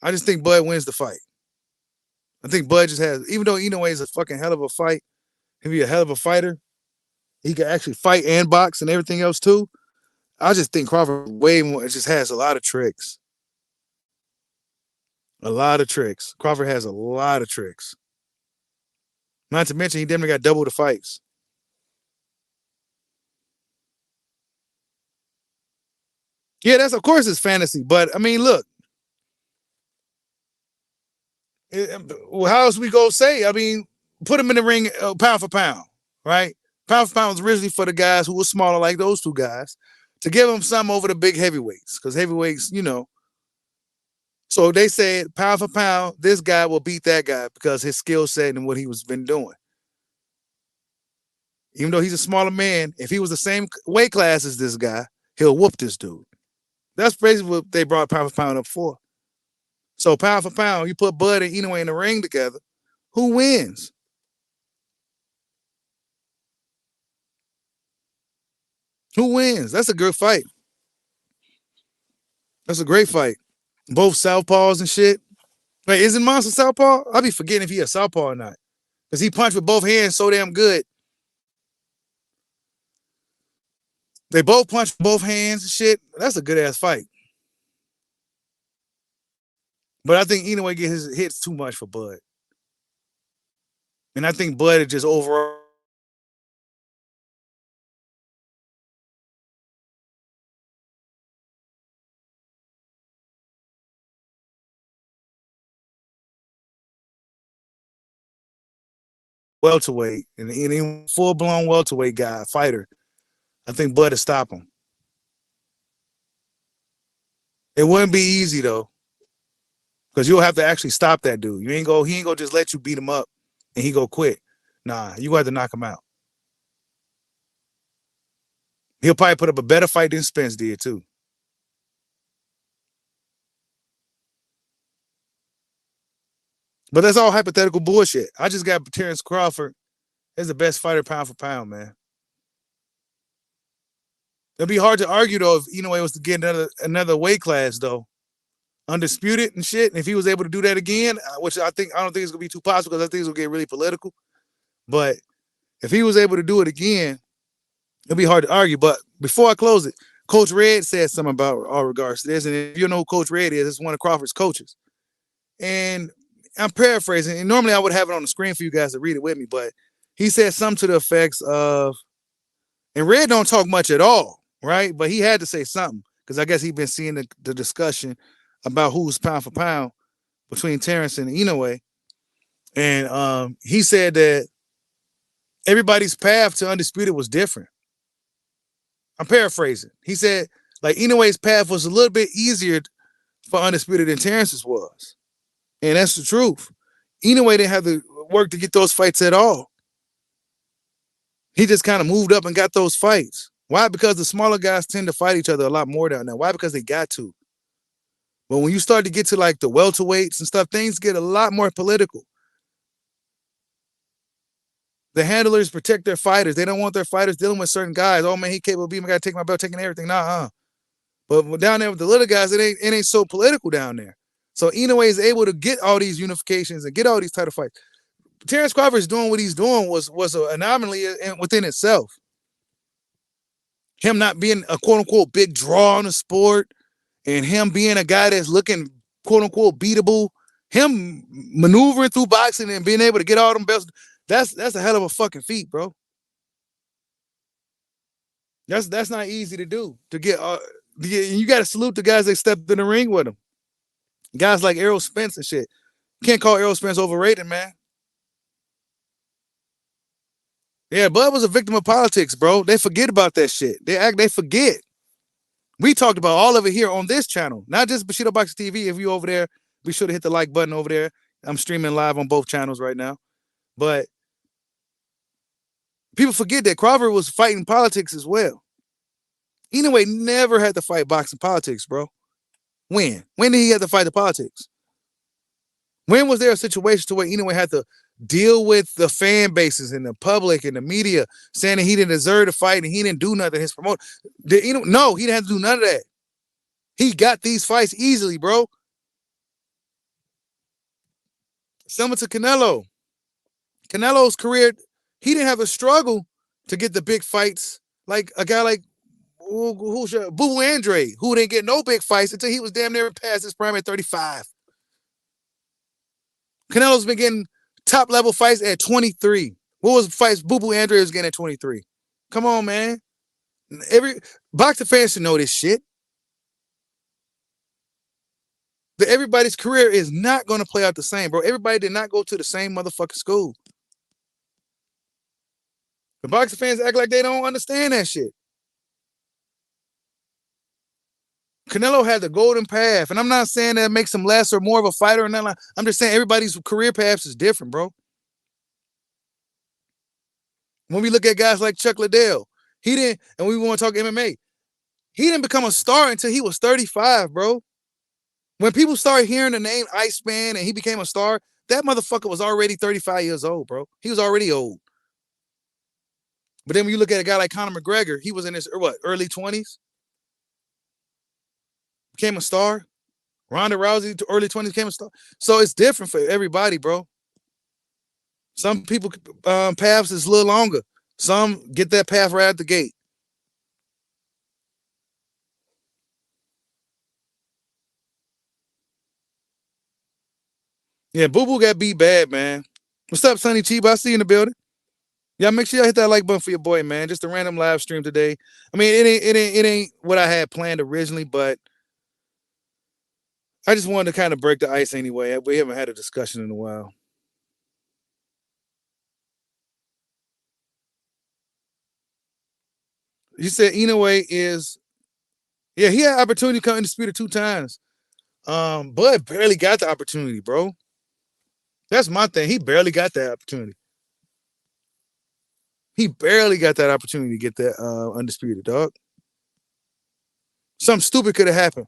I just think Bud wins the fight. I think Bud just has, even though Inoue is a fucking hell of a fight, he'll be a hell of a fighter. He can actually fight and box and everything else too. I just think Crawford way more. It just has a lot of tricks. A lot of tricks. Crawford has a lot of tricks. Not to mention he definitely got double the fights. Yeah, that's of course it's fantasy, but I mean, look, well, how else we go say? I mean, put him in the ring pound for pound, right? Pound for pound was originally for the guys who were smaller, like those two guys, to give them some over the big heavyweights, because heavyweights, you know. So they said pound for pound, this guy will beat that guy because his skill set and what he was been doing. Even though he's a smaller man, if he was the same weight class as this guy, he'll whoop this dude. That's basically what they brought pound for pound up for. So pound for pound, you put Bud and Inoue in the ring together, who wins? Who wins? That's a good fight. That's a great fight. Both southpaws and shit. Wait, isn't Monster southpaw? I'll be forgetting if he a southpaw or not. Because he punched with both hands so damn good. They both punch with both hands and shit. That's a good ass fight. But I think Inoue get his hits too much for Bud. And I think Bud is just overall welterweight and any full blown welterweight guy, fighter. I think Bud to stop him. It wouldn't be easy though, because you'll have to actually stop that dude. He ain't gonna just let you beat him up and he go quit. Nah, you got to knock him out. He'll probably put up a better fight than Spence did too. But that's all hypothetical bullshit. I just got Terence Crawford as the best fighter pound for pound, man. It'd be hard to argue though if Inoue was to get another weight class though, undisputed and shit. And if he was able to do that again, which I don't think it's gonna be too possible because I think it's gonna get really political. But if he was able to do it again, it'll be hard to argue. But before I close it, Coach Red said something about all regards to this. And if you know who Coach Red is, it's one of Crawford's coaches. And I'm paraphrasing. And normally I would have it on the screen for you guys to read it with me, but he said something to the effects of, and Red don't talk much at all, right? But he had to say something because I guess he'd been seeing the discussion about who's pound for pound between Terence and Inoue. And he said that everybody's path to undisputed was different. I'm paraphrasing. He said like Inoue's path was a little bit easier for undisputed than Terence's was. And that's the truth. Inoue didn't have to work to get those fights at all. He just kind of moved up and got those fights. Why? Because the smaller guys tend to fight each other a lot more down there. Why? Because they got to. But when you start to get to like the welterweights and stuff, things get a lot more political. The handlers protect their fighters. They don't want their fighters dealing with certain guys. Oh man, he capable of beating me. I gotta take my belt, taking everything. Nah, But down there with the little guys, it ain't so political down there. So Inoue is able to get all these unifications and get all these title fights. Terence Crawford is doing what he's doing was an anomaly within itself. Him not being a quote unquote big draw in the sport, and him being a guy that's looking quote unquote beatable, him maneuvering through boxing and being able to get all them belts, that's a hell of a fucking feat, bro. That's not easy to do. To get you got to salute the guys that stepped in the ring with him. Guys like Errol Spence and shit. Can't call Errol Spence overrated, man. Yeah, Bud was a victim of politics, bro. They forget about that shit. They forget. We talked about all of it here on this channel, not just Bushido Boxing TV. If you over there, be sure to hit the like button over there. I'm streaming live on both channels right now. But people forget that Crawford was fighting politics as well. Inoue never had to fight boxing politics, bro. When? When did he have to fight the politics? When was there a situation to where Inoue had to deal with the fan bases and the public and the media saying that he didn't deserve to fight and he didn't do nothing? His promoter, no, he didn't have to do none of that. He got these fights easily, bro. Similar to Canelo. Canelo's career, he didn't have a struggle to get the big fights like a guy like Boo Andre, who didn't get no big fights until he was damn near past his prime at 35. Canelo's been getting top level fights at 23. What was fights Boo Boo Andre was getting at 23? Come on, man. Every boxing fans should know this shit. That everybody's career is not going to play out the same, bro. Everybody did not go to the same motherfucking school. The boxing fans act like they don't understand that shit. Canelo had the golden path, and I'm not saying that makes him less or more of a fighter or nothing. I'm just saying everybody's career paths is different, bro. When we look at guys like Chuck Liddell, he didn't, and we want to talk MMA, he didn't become a star until he was 35, bro. When people started hearing the name Iceman and he became a star, that motherfucker was already 35 years old, bro. He was already old. But then when you look at a guy like Conor McGregor, he was in his early 20s, became a star. Ronda Rousey, early 20s, became a star. So it's different for everybody, bro. Some people paths is a little longer. Some get that path right out the gate. Yeah, Boo Boo got beat bad, man. What's up, Sonny Chiba? I see you in the building. Yeah, make sure y'all hit that like button for your boy, man. Just a random live stream today. I mean, it ain't what I had planned originally, but I just wanted to kind of break the ice anyway. We haven't had a discussion in a while. You said Inoue is, yeah, he had opportunity to come undisputed 2 times. Bud barely got the opportunity, bro. That's my thing. He barely got that opportunity. He barely got that opportunity to get that undisputed, dog. Something stupid could have happened.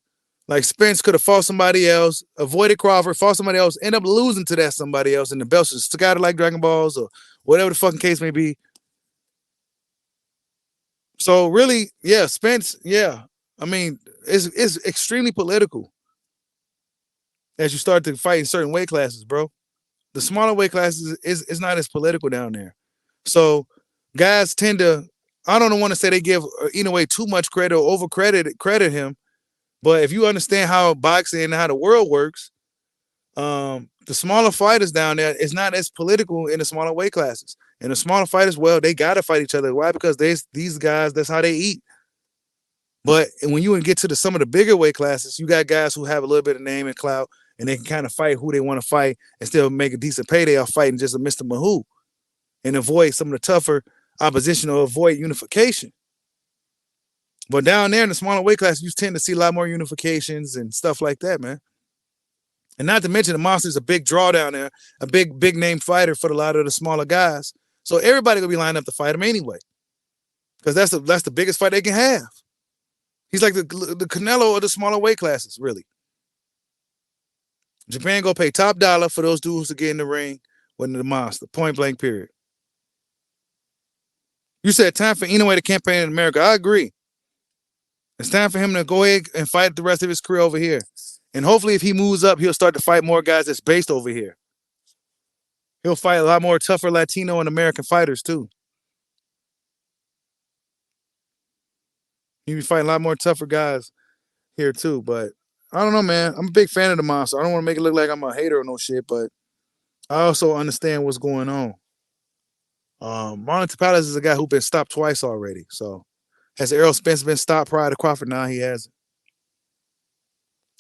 Like Spence could have fought somebody else, avoided Crawford, fought somebody else, end up losing to that somebody else, and the belts just scattered like Dragon Balls or whatever the fucking case may be. So really, yeah, Spence, yeah. I mean, it's extremely political as you start to fight in certain weight classes, bro. The smaller weight classes is not as political down there. So guys tend to, I don't want to say they give Inoue too much credit or over credit him, but if you understand how boxing and how the world works, the smaller fighters down there is not as political in the smaller weight classes. And the smaller fighters, well, they gotta fight each other. Why? Because these guys, that's how they eat. But when you get to some of the bigger weight classes, you got guys who have a little bit of name and clout, and they can kind of fight who they want to fight and still make a decent payday off fighting just a Mr. Mahoo and avoid some of the tougher opposition or avoid unification. But down there in the smaller weight class, you tend to see a lot more unifications and stuff like that, man. And not to mention the Monster's a big draw down there, a big name fighter for a lot of the smaller guys. So everybody gonna be lined up to fight him anyway, because that's the biggest fight they can have. He's like the Canelo of the smaller weight classes, really. Japan go pay top dollar for those dudes to get in the ring with the Monster. Point blank, period. You said time for Inoue to campaign in America. I agree. It's time for him to go ahead and fight the rest of his career over here. And hopefully, if he moves up, he'll start to fight more guys that's based over here. He'll fight a lot more tougher Latino and American fighters, too. He'll be fighting a lot more tougher guys here, too. But I don't know, man. I'm a big fan of the Monster. I don't want to make it look like I'm a hater or no shit, but I also understand what's going on. Marlon Tapales is a guy who's been stopped twice already. So has Errol Spence been stopped prior to Crawford? Nah, he hasn't.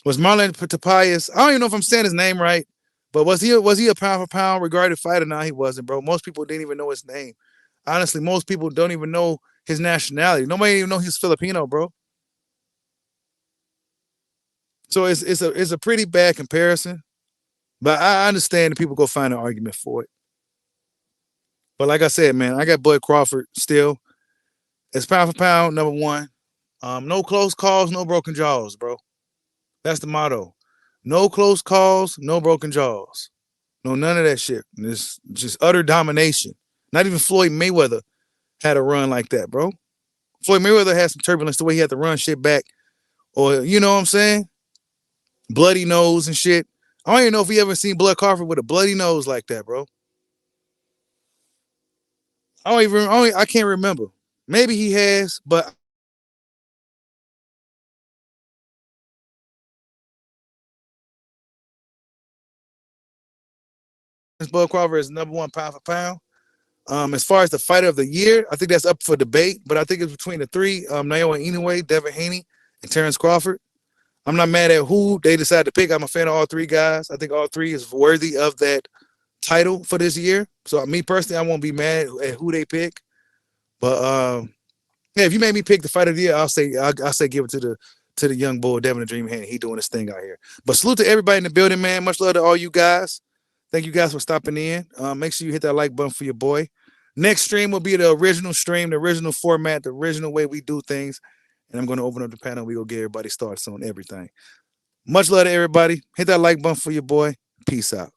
Was Marlon Tapales? I don't even know if I'm saying his name right, but was he a pound for pound regarded fighter? Nah, he wasn't, bro. Most people didn't even know his name. Honestly, most people don't even know his nationality. Nobody even know he's Filipino, bro. So it's a pretty bad comparison. But I understand that people go find an argument for it. But like I said, man, I got Bud Crawford still. It's pound for pound, number one. No close calls, no broken jaws, bro. That's the motto. No close calls, no broken jaws. No, none of that shit. It's just utter domination. Not even Floyd Mayweather had a run like that, bro. Floyd Mayweather had some turbulence the way he had to run shit back. Or, you know what I'm saying? Bloody nose and shit. I don't even know if he ever seen Bud Crawford with a bloody nose like that, bro. I can't remember. Maybe he has, but Bud Crawford is number one pound for pound. As far as the fighter of the year, I think that's up for debate, but I think it's between the three: Naoya Inoue, Devin Haney, and Terence Crawford. I'm not mad at who they decide to pick. I'm a fan of all three guys. I think all three is worthy of that title for this year. So me personally, I won't be mad at who they pick. But yeah, if you made me pick the fight of the year, I'll say give it to the young bull Devin the Dream Haney. He doing his thing out here. But salute to everybody in the building, man. Much love to all you guys. Thank you guys for stopping in. Make sure you hit that like button for your boy. Next stream will be the original stream, the original format, the original way we do things. And I'm going to open up the panel. We go get everybody started on everything. Much love to everybody. Hit that like button for your boy. Peace out.